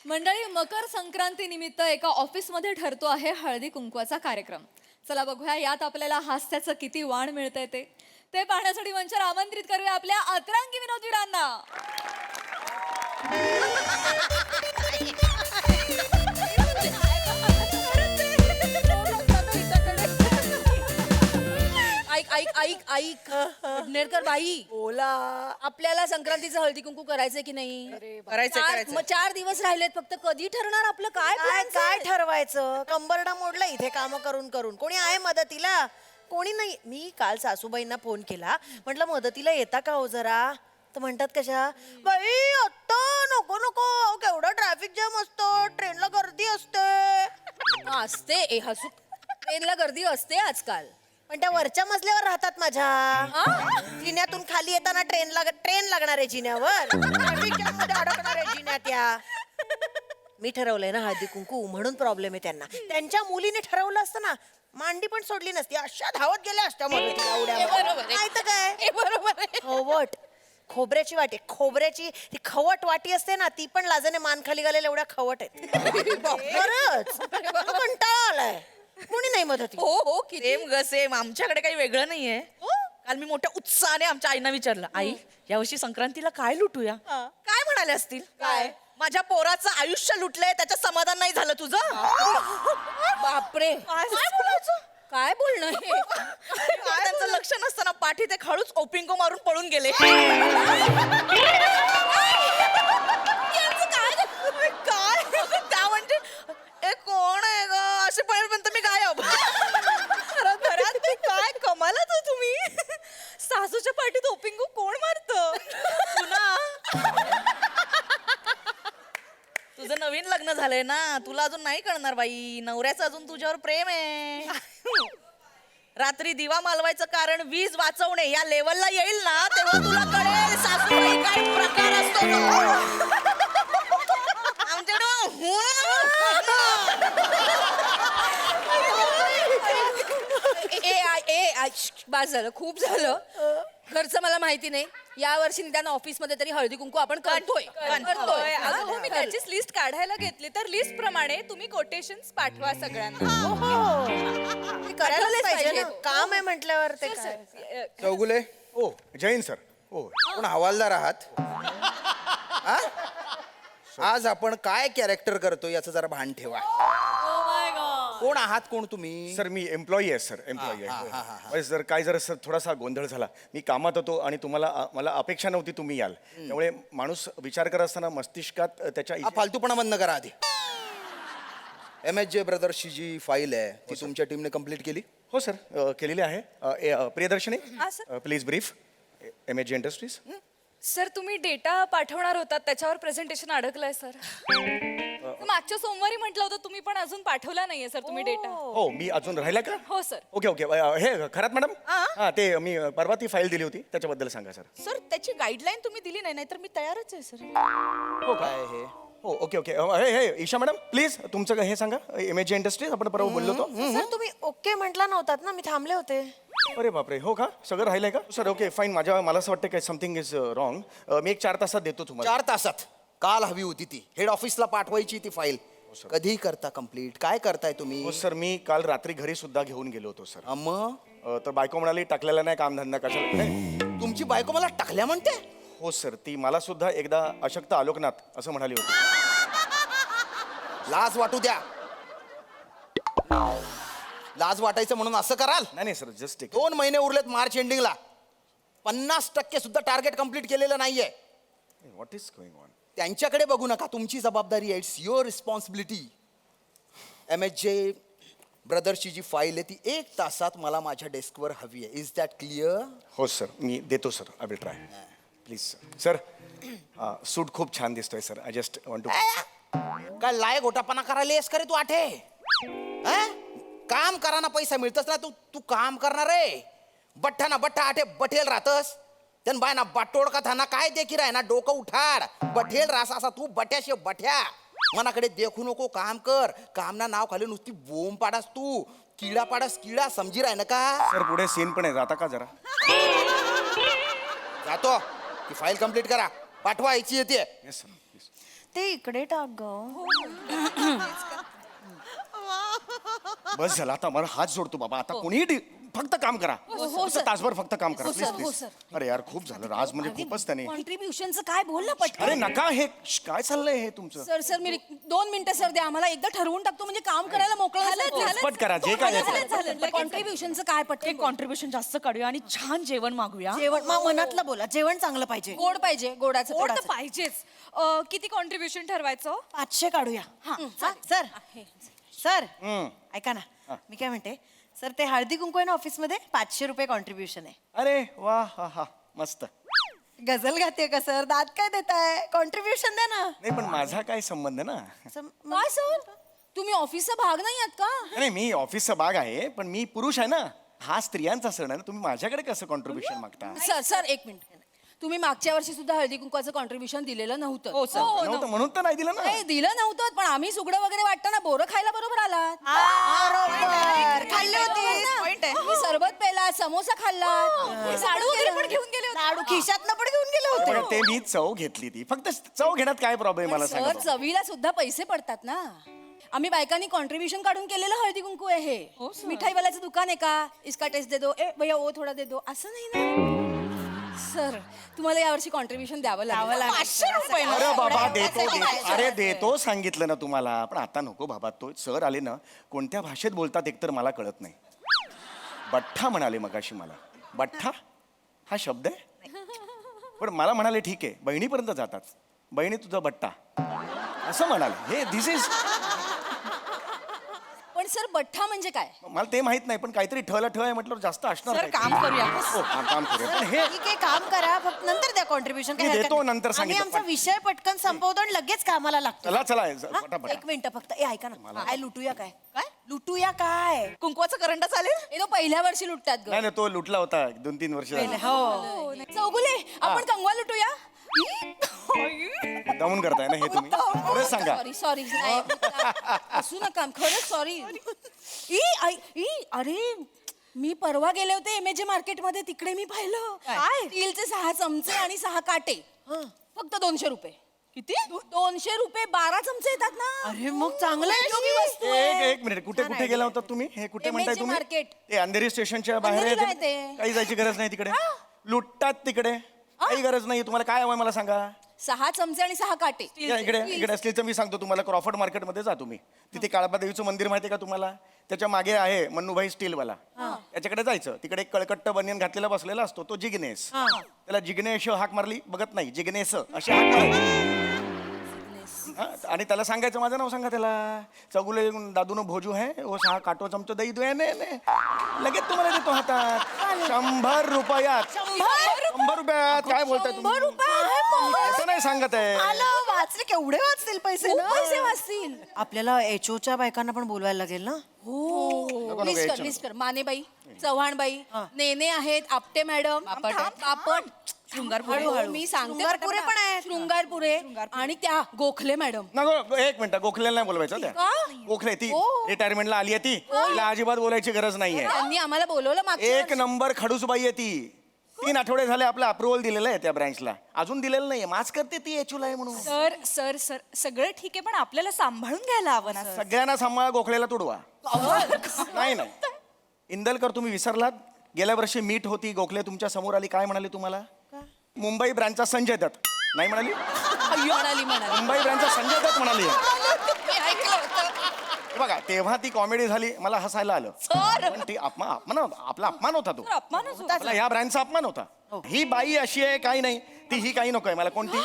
मंडळी मकर संक्रांती निमित्त एका ऑफिसमध्ये ठरतो आहे हळदी कुंकवाचा कार्यक्रम चला बघूया यात आपल्याला हास्याचं किती वाण मिळतंय ते पाहण्यासाठी मंचावर आमंत्रित करूया आपल्या अतरंगी विनोदवीरांना ऐक नेरकर बाई बोला आपल्याला संक्रांतीचं हळदी कुंकू करायचंय की नाही करायचं 4 दिवस राहिलेत फक्त कधी ठरणार आपलं काय ठरवायचं कंबरडा मोडला इथे काम करून करून कोणी आहे मदतीला कोणी नाही मी काल सासूबाईंना फोन केला म्हटलं मदतीला येता का हो जरा तर म्हणतात कशा बाई आता नको नको केवढा ट्रॅफिक जाम असतो ट्रेनला गर्दी असते हसू ट्रेनला गर्दी असते आजकाल पण त्या वरच्या मजल्यावर राहतात माझ्या जिन्यातून खाली येताना ट्रेन लागणार आहे जिन्यावर ट्रॅफिक जॅम मध्ये अडकणार आहे जिन्यात त्या मी ठरवलंय ना हळदी कुंकू म्हणून प्रॉब्लेम आहे त्यांना त्यांच्या मुलीने ठरवलं असतं ना मांडी पण सोडली नसती अशा धावत गेल्या असत्या नाही तर काय बरोबर खवट खोबऱ्याची वाटी खोबऱ्याची ती खवट वाटी असते ना ती पण लाजाने मान खाली घालेल्या एवढ्या खवट आहेत खरंच कंटाळा आलाय कोणी नाही मदत हो सेम आमच्याकडे काही वेगळं नाहीये काल मी मोठ्या उत्साहाने आमच्या आईना विचारलं आई यावर्षी संक्रांतीला काय लुटूया काय म्हणाले असतील काय माझ्या पोराचं आयुष्य लुटलंय त्याचं समाधान नाही झालं तुझं बापरे काय बोलायचं काय बोलणं हे त्यांचं लक्ष नसताना पाठी ते खळूच ओपिंगो मारून पळून गेले काय त्या म्हणजे ए कोण आहे ग असे पर्यंत मी गायब घरात ते काय कमालच हो तुम्ही सासूच्या पाठीत ओपिंगो कोण मारत तुझं नवीन लग्न झालंय ना तुला अजून नाही कळणार बाई नवऱ्याचं अजून तुझ्यावर प्रेम आहे रात्री दिवा मालवायचं कारण वीज वाचवणे या लेवलला येईल ना तेव्हा तुला कळेल सासूबाई काय प्रकार असतो तो. आमच्याकडं बास झालं खूप झालं घरचं मला माहिती नाही या वर्षी निदान ऑफिस मध्ये तरी हळदी कुंकू आपण करतोय अगं हो, मी त्याचीच लिस्ट काढायला घेतली तर लिस्ट प्रमाणे तुम्ही कोटेशन्स पाठवा सगळ्यांना करायलाच पाहिजे ना. काम आहे म्हटल्यावर ते काय चौगुले ओ जैन सर ओ कोण हवालदार आहात हा? आज आपण काय कॅरेक्टर करतो याचं जरा भान ठेवा कोण आहात कोण तुम्ही सर मी एम्प्लॉई आहे सर एम्प्लॉई आहे सर काय जरा सर थोडासा गोंधळ झाला मी कामात होतो आणि तुम्हाला मला अपेक्षा नव्हती तुम्ही याल त्यामुळे माणूस विचार करत असताना मस्तिष्कात त्याच्या हा फालतूपणा बंद करा आधी MSJ ब्रदर्सची जी फाईल आहे ती तुमच्या टीमने कंप्लीट केली हो सर केलेली आहे Priyadarshini please brief MSJ industries sir तुम्ही डेटा पाठवणार होतात त्याच्यावर प्रेझेंटेशन अडकलंय सर मागच्या सोमवारी म्हटलं होतं तुम्ही पण अजून पाठवला नाहीये सर तुम्ही डेटा हो मी अजून राहिला का हो सर ओके ओके हे खरात मॅडम हां ते मी परवा ती फाईल दिली होती त्याच्याबद्दल सांगा सर सर त्याची गाईडलाईन तुम्ही दिली नाही तर मी तयारच आहे सर हो काय हे हो ओके ओके हे हे ईशा मॅडम प्लीज तुमचं हे सांगा MSJ इंडस्ट्रीज आपण परवा बोललो होतो सर तुम्ही ओके म्हटला नव्हतात ना मी थांबले होते अरे बापरे हो का सगळं राहिलंय का सर ओके फाईन मला असं वाटतं काय समथिंग इज रॉंग मी एक 4 तासात देतो तुम्हाला 4 तासात काल हवी होती ती हेड ऑफिसला पाठवायची ती फाईल कधी करता कंप्लीट काय करताय तुम्ही हो सर मी काल रात्री घरी सुद्धा घेऊन गेलो होतो सर मग तर बायको म्हणाली टाकलेला नाही कामधंदा कशाला नाही. तुमची बायको मला टाकल्या म्हणते हो सर ती मला सुद्धा एकदा अशक्त आलोकनाथ असं म्हणाली होती लाज वाटू द्या लाज वाटायचं म्हणून असं कराल नाही सर जस्ट 2 महिने उरलेत मार्च एंडिंगला 50% सुद्धा टार्गेट कंप्लीट केलेलं नाहीये व्हॉट इज गोइंग ऑन त्यांच्याकडे बघू नका तुमची जबाबदारी आहे इट्स युअर रिस्पॉन्सिबिलिटी MSJ ब्रदर्सची जी फाईल आहे ती 1 तासात मला माझ्या डेस्कवर हवी आहे इज दॅट क्लिअर हो सर मी देतो sir I will try please sir suit खूप छान दिसतोय sir I just want to काय लायक गोटापणा करायला येस करे तू आठे काम कराना पैसा मिळतस ना तू काम करणार रे बठ्ठा ना बठ्ठा आठे बठेल राहतस त्यान बाय ना बाटोड का थाना काय देखी राय ना डोकं उठाड बठेल रास असा तू बठ्याशे बठ्या मनाकडे देखू नको काम कर काम ना नाव खाली नुसती बोंब पाडास तू किडा पाडास किडा समजी राय ना का सर पुढे सीन पण आहे जाता का जरा जातो ती फाईल कंप्लीट करा पाठवा यायची येते येस सर प्लीज ते इकडे टाक ग बस झालं आता मला हात जोडतो बाबा आता कोणीही फक्त काम करा फक्त तासभर फक्त काम करा प्लीज प्लीज अरे यार खूप झालं आज म्हणजे खूपच त्याने कॉन्ट्रीब्युशनचं काय बोल ना पटकन अरे नका हे काय चाललंय हे तुमचं सर मी 2 मिनिटं सर द्या आम्हाला एकदा ठरवून टाकतो म्हणजे काम करायला मोकळं पट करा जे काय आहे. कॉन्ट्रीब्युशनचं काय पटकन कॉन्ट्रीब्युशन जास्त काढूया आणि छान जेवण मागूया जेवण मनातलं बोला जेवण चांगलं पाहिजे गोड पाहिजे गोडाचं गोड तर पेडाचं. पाहिजेच किती कॉन्ट्रीब्युशन ठरवायचं 500 काढूया सर सर ऐका ना मी काय म्हणते सर ते हळदी कुंकू आहे ना ऑफिसमध्ये 500 रुपये कॉन्ट्रीब्युशन आहे अरे वा हा हा मस्त गझल गाते का सर दात काय देताय कॉन्ट्रीब्युशन द्या ना नाही पण माझा काय संबंध ना काय सर तुम्ही ऑफिसचा भाग नाही आहात का नाही मी ऑफिसचा भाग आहे पण मी पुरुष आहे ना हा स्त्रियांचा सण आहे ना तुम्ही माझ्याकडे कसं कॉन्ट्रीब्युशन मागता सर 1 मिनिट तुम्ही मागच्या वर्षी सुद्धा हळदी कुंकवाचं कॉन्ट्रीब्युशन दिलेलं नव्हतं नव्हतं म्हणून तर नाही दिलं ना नाही दिलं नव्हतं पण आम्ही सुगडं वगैरे वाटताना बोरं खायला बरोबर आलात खाल्ली होती मी सरबत पेला समोसा खाल्ला लाडू वगैरे पण घेऊन गेले होते लाडू खिशातनं पण घेऊन गेले होते बघा, ते मी चव घेतली ती फक्त चव घेण्यात काय प्रॉब्लेम मला सर सांगा चवीला सुद्धा पैसे पडतात ना आम्ही बायकांनी कॉन्ट्रीब्युशन काढून केलेलं हळदी कुंकू आहे हे मिठाईवाल्याचं दुकान आहे का इसका टेस्ट दे दो ए भैया ओ थोडा दे दो असं नाही ना सर तुम्हाला यावर्षी कॉन्ट्रीब्युशन द्यावं लागेल 500 रुपये अरे बाबा देतो देतो सांगितलं ना तुम्हाला पण आता नको बाबा तो सर आले ना कोणत्या भाषेत बोलतात एकतर मला कळत नाही बठ्ठा म्हणाले मगाशी मला. बठ्ठा हा शब्द आहे, पण मला म्हणाले ठीक आहे, बहिणीपर्यंत जातात. बहिणी तुझा बट्टा असं म्हणाले. हे दिस इज, पण सर बठ्ठा म्हणजे काय? मला ते माहित नाही, पण काहीतरी ठला ठेव आहे म्हटलं जास्त असणार. सर, काहीतरी. काम करूया. हो, काम करूया. पण हे ठीक आहे, काम करा, फक्त नंतर द्या कॉन्ट्रीब्युशन. मी देतो, नंतर आम्ही सांगितलं. आमचा विषय पटकन संपवतो आणि लगेच कामाला लागतो. चला चला हा? पटापट. एक मिनिट फक्त. ए ऐका ना, काय लुटूया काय? काय लुटूया काय? कुंकवाचा करंडा चालेल? हे तो पहिल्या वर्षी लुटतात ग. नाही नाही, तो लुटला होता 2-3 वर्ष झाली. हो. चौगुले, आपण कंगवा लुटूया. दमून करताय ना हे तुम्ही? खरंच सांगा. सॉरी असू नका, खरंच सॉरी. अरे मी परवा गेले होते MAJ मार्केटमध्ये, तिकडे मी पाहिलं काय स्टीलचे 6 चमचे आणि 6 काटे, फक्त 200 रुपये. किती? 200 रुपये 12 चमचे येतात ना. अरे मग चांगलं आहे उपयोगी की? वस्तू आहे. एक मिनिट, कुठे गेला होता तुम्ही? हे कुठे म्हणताय MAJ तुम्ही? मार्केट. ते अंधेरी स्टेशनच्या बाहेर आहे अंधेरीला ते. आहे ते. काही जायची गरज नाही तिकडे. लुटतात तिकडे, काही गरज नाही. तुम्हाला काय हवंय मला सांगा. 6 चमचे आणि 6 काटे. या इकडे असलेचं मी सांगतो तुम्हाला. क्रॉफर्ड मार्केटमध्ये जा तुम्ही. तिथे काळबादेवीचं मंदिर माहिती का तुम्हाला? त्याच्या मागे आहे मन्नूभाई स्टीलवाला. याच्याकडे जायचं. तिकडे एक कळकट्ट बनियन घातलेला बसलेला असतो, तो जिग्नेस. त्याला जिग्नेश हाक मारली, बघत नाही, जिग्नेस अशी हाक मारली. हा, आणि त्याला सांगायचं माझं नाव सांगा त्याला. चौगुले दादूनो भोजू है वो 6 काटो चमचो दही दो ने लगेच तुम्हाला देतो हातात. 100 रुपयात. 100 रुपयात काय बोलताय तुम्ही? 100 रुपये असं नाही सांगत आहे. आलं, वाचले, केवढे वाचतील पैसे ना? पैसे वाचतील. आपल्याला HOच्या बायकांना पण बोलवायला लागेल ना? नको, लिस्ट कर. मानेबाई, चव्हाणबाई, नेने आहेत, आपटे मॅडम, पापड, हळूहळू मी सांगते. शृंगारपुरे पण आहेत. शृंगारपुरे आणि त्या गोखले मॅडम. नको, एक मिनिट, गोखलेला नाही बोलवायचं त्या. का? गोखले ती रिटायरमेंटला आली आहे ती. तिला अजिबात बोलायची गरज नाहीये. त्यांनी आम्हाला बोलवलं मागच्या एक नंबर खडूसबाई आहे ती. 3 आठवडे झाले आपलं अप्रुव्हल दिलेलं आहे त्या ब्रँचला. अजून दिलेलं नाहीये. माच करते ती HOला आहे म्हणून. सर सगळं ठीक आहे, पण आपल्याला सांभाळून घ्यायला हवं ना. सगळ्यांना सांभाळा, गोखलेला तुडवा. नाही. इंदलकर तुम्ही विसरलात. गेल्या वर्षी मीट होती, गोखले तुमच्या समोर आली, काय म्हणाली तुम्हाला? मुंबई ब्रँचचा संजय दत्त. नाही म्हणाली? म्हणाली मुंबई ब्रँचचा संजय दत्त म्हणाली. हे बघा, तेव्हा ती कॉमेडी झाली, मला हसायला आलं. पण ती अपमान आपला अपमान होता तो. मला ह्या ब्रँचचा अपमान होता. ही बाई अशी आहे काही नाही, ती ही काही नकोय मला. कोणती?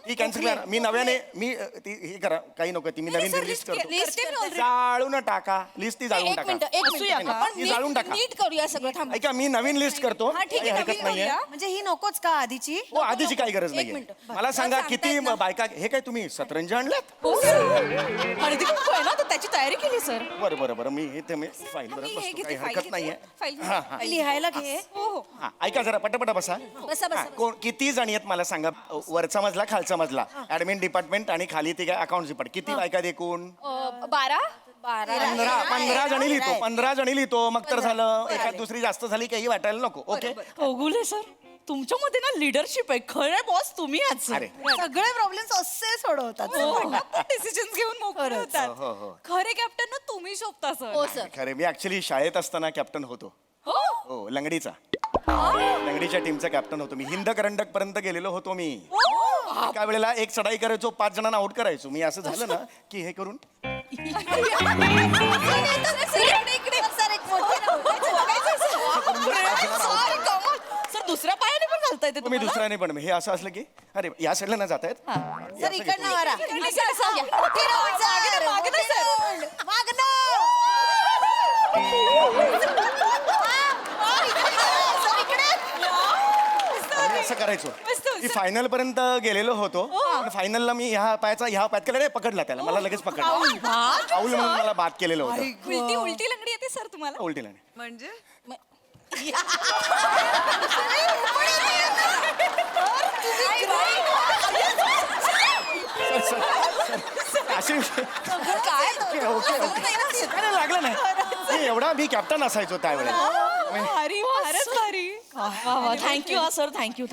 ही कॅन्सल करा. मी नव्याने ती ही करा, काही नको. ती मी नवीन लिस्ट करतो. जाळून टाका लिस्ट, ती जाळून एक टाका. मिनिट आपण ती जाळून टाका. नीट करूया सगळं. थांब. ऐका, मी नवीन लिस्ट करतो, काही हरकत नाहीये. म्हणजे ही नकोच का आधीची? हो, आधीची काही गरज एक नाहीये. मिनिट. मला सांगा किती बायका. हे काय तुम्ही सतरंज आणल्यात? हळदी कुंकू आहे ना, तर त्याची तयारी केली सर. बरं मी हे ते मी फाईल बरं बसतो, काही हरकत नाहीये. हा हा लिहायला घे. हा, ऐका जरा पटापटा बसा. बसा. कोण किती जणी आहेत मला सांगा? वरचा मजला, खालचा मजला, ऍडमिन डिपार्टमेंट आणि खाली ते काय अकाउंट डिपार्टमेंट. किती बायका एकूण? 12. 15 जणी लिहितो. 15 जणी लिहितो. मग तर झालं. एखाद दुसरी जास्त झाली काही वाटायला नको. ओके. ओगुले सर, तुमच्यामध्ये ना लिडरशिप आहे. खरे बॉस तुम्ही आज. अरे सगळे प्रॉब्लेम्स असे सोडवतात. डिसिजन घेऊन मोकळे होतात. हो. खरे कॅप्टन ना तुम्ही शोभता सर. हो सर. खरे मी ऍक्च्युली शाळेत असताना कॅप्टन होतो. हो, लंगडीचा. लंगडीच्या टीमचा कॅप्टन होतो मी. हिंद करंडक पर्यंत गेलेलो होतो मी. एका वेळेला एक चढाई करायचो, 5 जणांना आउट करायचो मी. असं झालं ना की हे करून सर दुसऱ्या पायाने पण घालता येते तुम्ही दुसऱ्याने पण. हे असं असलं की अरे या साईडला ना जात आहेत. सर इकडनं वारा. असं करायचो. मी फायनल पर्यंत गेलेलो होतो. फायनलला मी ह्या पायात केला, पकडला त्याला. मला लगेच पकडला. पाऊल म्हणून मला बाद केलेलं होतं. उलटी लंगडी येते सर तुम्हाला. उलटीला नाही. म्हणजे अशी ओके लागलं नाही. एवढा मी कॅप्टन असायचो त्यावेळेला. Thank you sir. Thank you.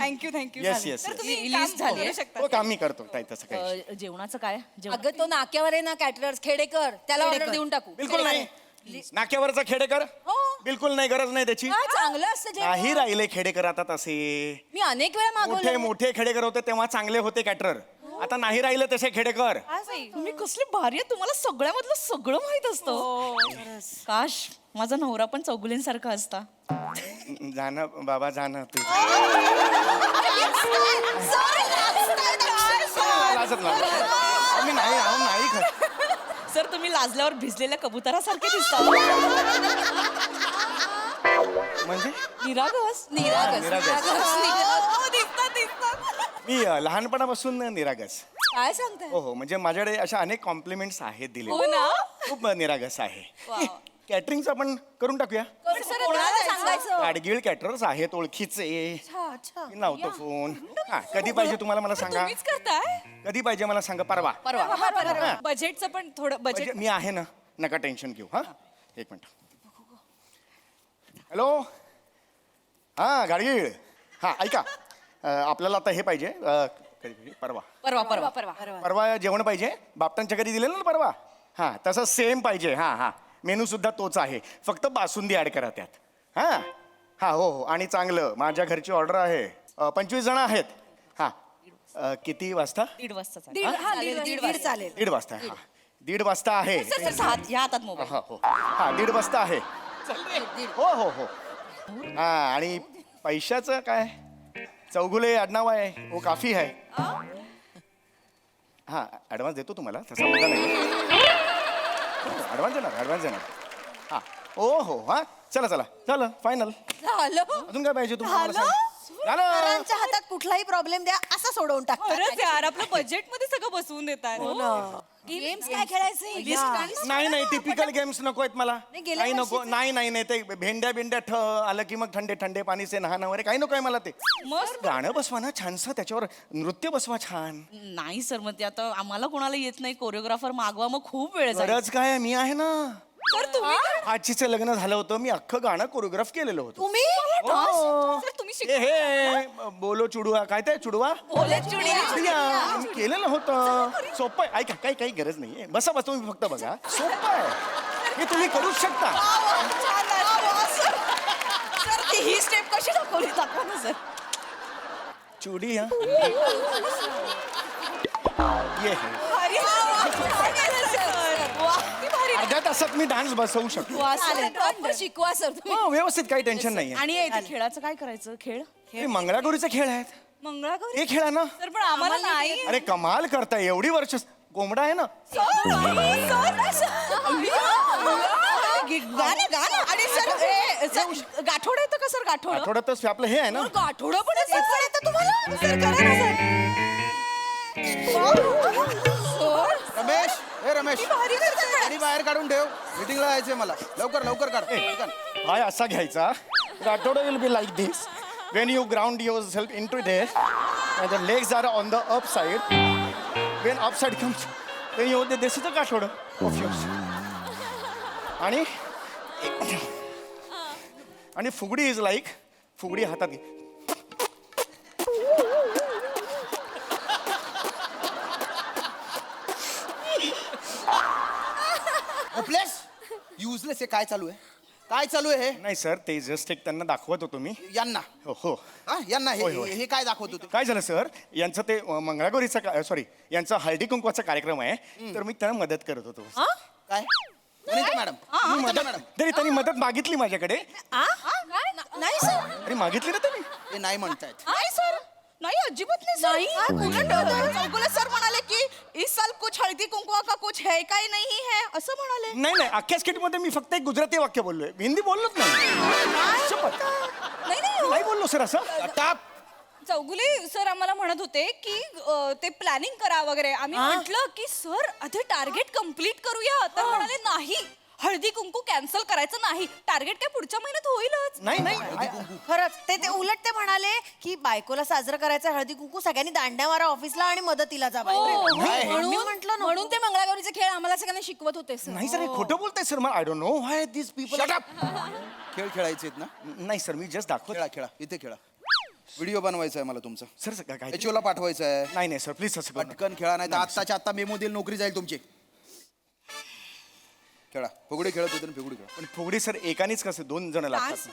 Yes. List झाली हो, काम मी करतो ताई, तसं काही जेवणाचं काय? अगं तो नाक्यावर आहे ना कॅटरर्स, खेडेकर, त्याला ऑर्डर देऊन टाकू. बिलकुल नाही. नाक्यावरचा खेडेकर बिलकुल नाही, गरज नाही त्याची. हा, चांगलं असतं जेवण. नाही राहिले खेडेकर आता तसे. मी अनेक वेळा मोठे मागवलं. मोठे खेडेकर होते तेव्हा चांगले होते कॅटरर. आता नाही राहिलं तसे खेडेकर. तुम्ही कसली भारी आहे, तुम्हाला सगळ्यामधलं सगळं माहित असतं. काश माझा नवरा पण चौगुलींसारखा असता. जाणं बाबा जाणं तू लाजत नाही. मी नाही अहो नाही खरं. सर तुम्ही लाजल्यावर भिजलेल्या कबुतरासारखे दिसता. म्हणजे निरागस निरागस. दिसतात. मी लहानपणापासून निरागस. काय सांगताय? हो हो म्हणजे माझ्याकडे अशा अनेक कॉम्प्लिमेंट्स आहेत दिले. हो ना? खूप निरागस आहे. कॅटरिंगचं आपण करून टाकूया. सांगायचं गाडगीळ कॅटरर्स आहेत ओळखीचे. मी लावतो फोन. हा कधी पाहिजे तुम्हाला मला सांगा. करताय कधी पाहिजे मला सांगा. परवा. बजेटचं पण थोडं बजेट. म्हणजे मी आहे ना नका टेन्शन घेऊ. हा एक मिनिट. हॅलो हा गाडगीळ. हा ऐका आपल्याला आता हे पाहिजे कधी परवा परवा जेवण पाहिजे. बापटांच्या घरी दिलेलं ना परवा. हा तसं सेम पाहिजे. हा हा मेनू सुद्धा तोच आहे. फक्त बासुंदी ऍड करा त्यात. हा हा हो हो आणि चांगलं माझ्या घरची ऑर्डर आहे. 25 जण आहेत. हा किती वाजता. 1:30 वाजता. दीड चालेल. 1:30 वाजता. हा 1:30 वाजता आहे. या हातात मोबाईल. हा हो हा 1:30 वाजता आहे. हो हो हो हा आणि पैशाचं काय. चौगुले आडनाव आहे. हो काफी आहे. हा ॲडव्हान्स देतो तुम्हाला तसा मुद्दा नाही. ॲडव्हान्स देणार. हा हो हो हा चला चला झालं फायनल. अजून काय पाहिजे तुम्हाला मला सांगा. झालं. सरांच्या हातात कुठलाही प्रॉब्लेम द्या असं सोडवून टाकतात. खरंच यार आपलं बजेट मध्ये सगळं बसवून देतात. गेम्स काय खेळायचे नाही नाही टिपिकल गेम्स नको आहेत मला. गेल्या काही नको. नाही नाही नाही ते भेंड्या आलं की मग ठंडे ठंडे पाणी से नहाना वगैरे काही नको आहे मला ते. मस्त. गाणं बसवा ना छानसं त्याच्यावर नृत्य बसवा छान. नाही सर मग ते आता आम्हाला कोणाला येत नाही. कोरिओग्राफर मागवा मग खूप वेळ जाईल. गरज काय मी आहे ना. सर तुम्ही आजीचं लग्न झालं होतं मी अख्खं गाणं कोरिओग्राफ केलेलं होतं. तुम्ही हो. सर तुम्ही हे हे बोलो चुडवा काय ते चुडवा चुडिया. मी केलेलं होतं. सोपं आहे. ऐका काही काही गरज नाहीये. बसा बस तुम्ही फक्त बघा. सोपं आहे हे तुम्ही करूच शकता. सर ही स्टेप कशी दाखवली दाखवा ना सर. चुडिया ये अर्ध्या तासात मी डान्स बसवू शकतो. शिकवा सर हो व्यवस्थित काही टेन्शन नाही. आणि इथे खेळाचं काय करायचं. खेळ हे मंगळागौरीचे खेळ आहेत. मंगळागौरी. हे खेळा ना. सर पण आम्हाला नाही. अरे कमाल करताय. एवढी वर्ष कोंबडा आहे ना. आणि सर गाठोड येतं का सर. गाठोड आठवड्यातच आपलं हे आहे ना. गाठोड पण येतं तुम्हाला. सर करा ना सर. रमेश हे रमेश गाडी बाहेर काढून ठेव. मीटिंगला जायचंय मला. लवकर लवकर काढ. पाय असा घ्यायचा. आठवडा will be like this. When you ground yourself into this, and the legs are on the upside. When upside comes, then you this is the गाठोडं of yours. आणि फुगडी इज लाईक फुगडी हातात घे. प्लेस युजलेस हे काय चालू आहे. काय चालू आहे हे. नाही सर ते जस्ट एक त्यांना दाखवत होतो मी. यांना हो हो हा यांना होय, होय. हे काय दाखवत होते. काय झालं सर यांचं ते मंगळागौरीचा सॉरी यांचा हळदी कुंकवाचा कार्यक्रम आहे. तर मी त्यांना मदत करत होतो. काय मॅडम मॅडम तरी त्यांनी मदत मागितली माझ्याकडे. नाही सर. अरे मागितली ना त्यांनी. ते नाही म्हणतायत. नाही सर. नाही अजिबात नाही सर. चौगुले सर म्हणाले की इस साल कुछ हळदी कुंकवा का कुछ है काय नाही है असं म्हणाले. नाही नाही अख्ख्या स्किटमध्ये मी फक्त एक गुजराती वाक्य बोललोय. हिंदी बोललोच नाही. शपथ. नाही बोललो सर असं. टाप चौगुले सर आम्हाला म्हणत होते की ते प्लॅनिंग करा वगैरे. आम्ही म्हटलं की सर आधी टार्गेट कम्प्लीट करूया. तर म्हणाले नाही हळदी कुंकू कॅन्सल करायचं नाही. टार्गेट काय पुढच्या महिन्यात होईलच. नाही नाही खरंच ते उलट ते म्हणाले की बायकोला साजरं करायचं हळदी कुंकू सगळ्यांनी दांड्या मारा ऑफिसला आणि मदतीला जा. म्हणून ते मंगळागौरीचे खेळ आम्हाला सगळ्यांना शिकवत होते सर. नाही सर हे खोटं बोलताय सर. मला I don't know why this people. खेळ खेळायचे आहेत ना. नाही सर मी जस्ट दाखवत. खेळा खेळा इथे खेळा. व्हिडिओ बनवायचा आहे मला तुमचा. सर काय एचओला पाठवायचा आहे. नाही नाही सर प्लीज असं करू नका. पटकन खेळा नाही तर आत्ताच्या आत्ता मेमो देईल नोकरी जाईल तुमची. खेळा फुगडी खेळत होते ना फुगडी खेळा. पण फुगडी सर एकानेच कसं 2 जण लागतात.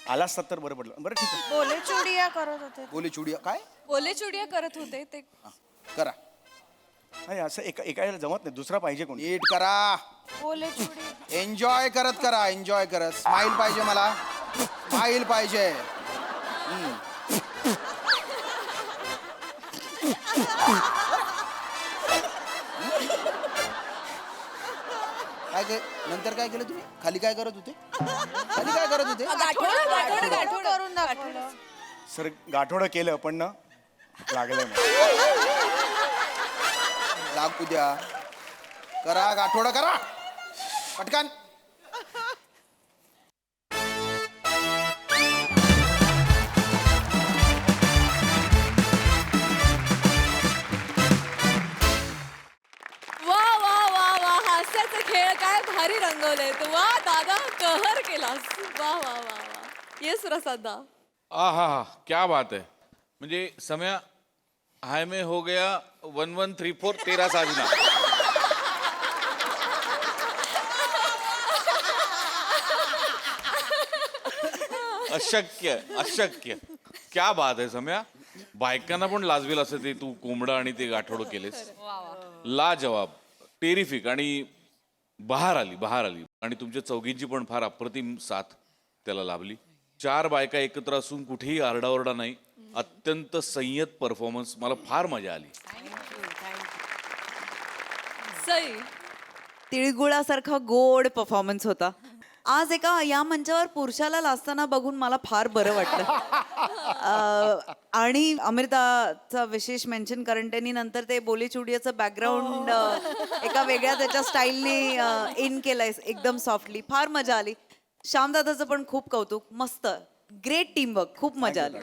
आला असतात तर बरं पडलं. बरं ठीक आहे. बोले चुडिया करत होते. बोले चुडिया काय बोले चुडिया करत होते ते. करा नाही असं एका जमत नाही, दुसरा पाहिजे कोणी. नीट करा, एन्जॉय करत करा, एन्जॉय करत. स्माइल पाहिजे मला, स्माइल पाहिजे. नंतर काय केलं तुम्ही? खाली काय करत होते? खाली काय करत होते? करून दाखवलं. सर गाठोडं केलं पण ना लागलं नाही. लागू द्या, करा गाठोडं करा पटकन. वा वा वा वा, हास्याचे खेळ काय भारी रंगवले तू. वा दादा, कहर केलास. वा वा वा वा. येस प्रसाद. आहा, क्या बात है. म्हणजे सम्या, हाय में हो गया 1134 13 साजना. अशक्य अशक्य. क्या बात आहे सम्या. बायकांना पण लाजवेल असं ते तू कोंबडं आणि ते गाठोडं केलेस. लाजवाब, टेरिफिक. आणि बहार आली आणि तुमच्या चौघींची पण फार अप्रतिम साथ त्याला लाभली. 4 बायका एकत्र असून कुठेही आरडाओरडा नाही. अत्यंत संयत परफॉर्मन्स. मला फार मजा आली. सई. तिळगुळासारखा गोड परफॉर्मन्स होता. आज एका या मंचावर पुरुषाला लाजताना बघून मला फार बरं वाटलं. आणि अमृताचा विशेष मेन्शन, कारण त्यांनी नंतर ते बोली चुडियाचं बॅकग्राऊंड एका वेगळ्या त्याच्या स्टाईलने इन केलंय एकदम सॉफ्टली. फार मजा आली. श्यामदादाचं पण खूप कौतुक. मस्त, ग्रेट टीमवर्क. खूप मजा आली.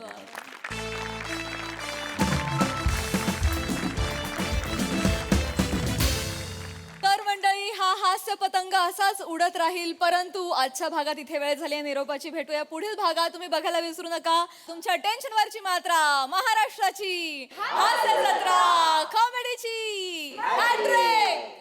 तर मंडळी, हा हास्य पतंग असाच उडत राहील. परंतु आजच्या भागात इथे वेळ झाली आहे निरोपाची. भेटूया पुढील भागात. तुम्ही बघायला विसरू नका तुमच्या टेन्शनवरची मात्रा, महाराष्ट्राची हास्य जत्रा, कॉमेडीची हॅट्रिक.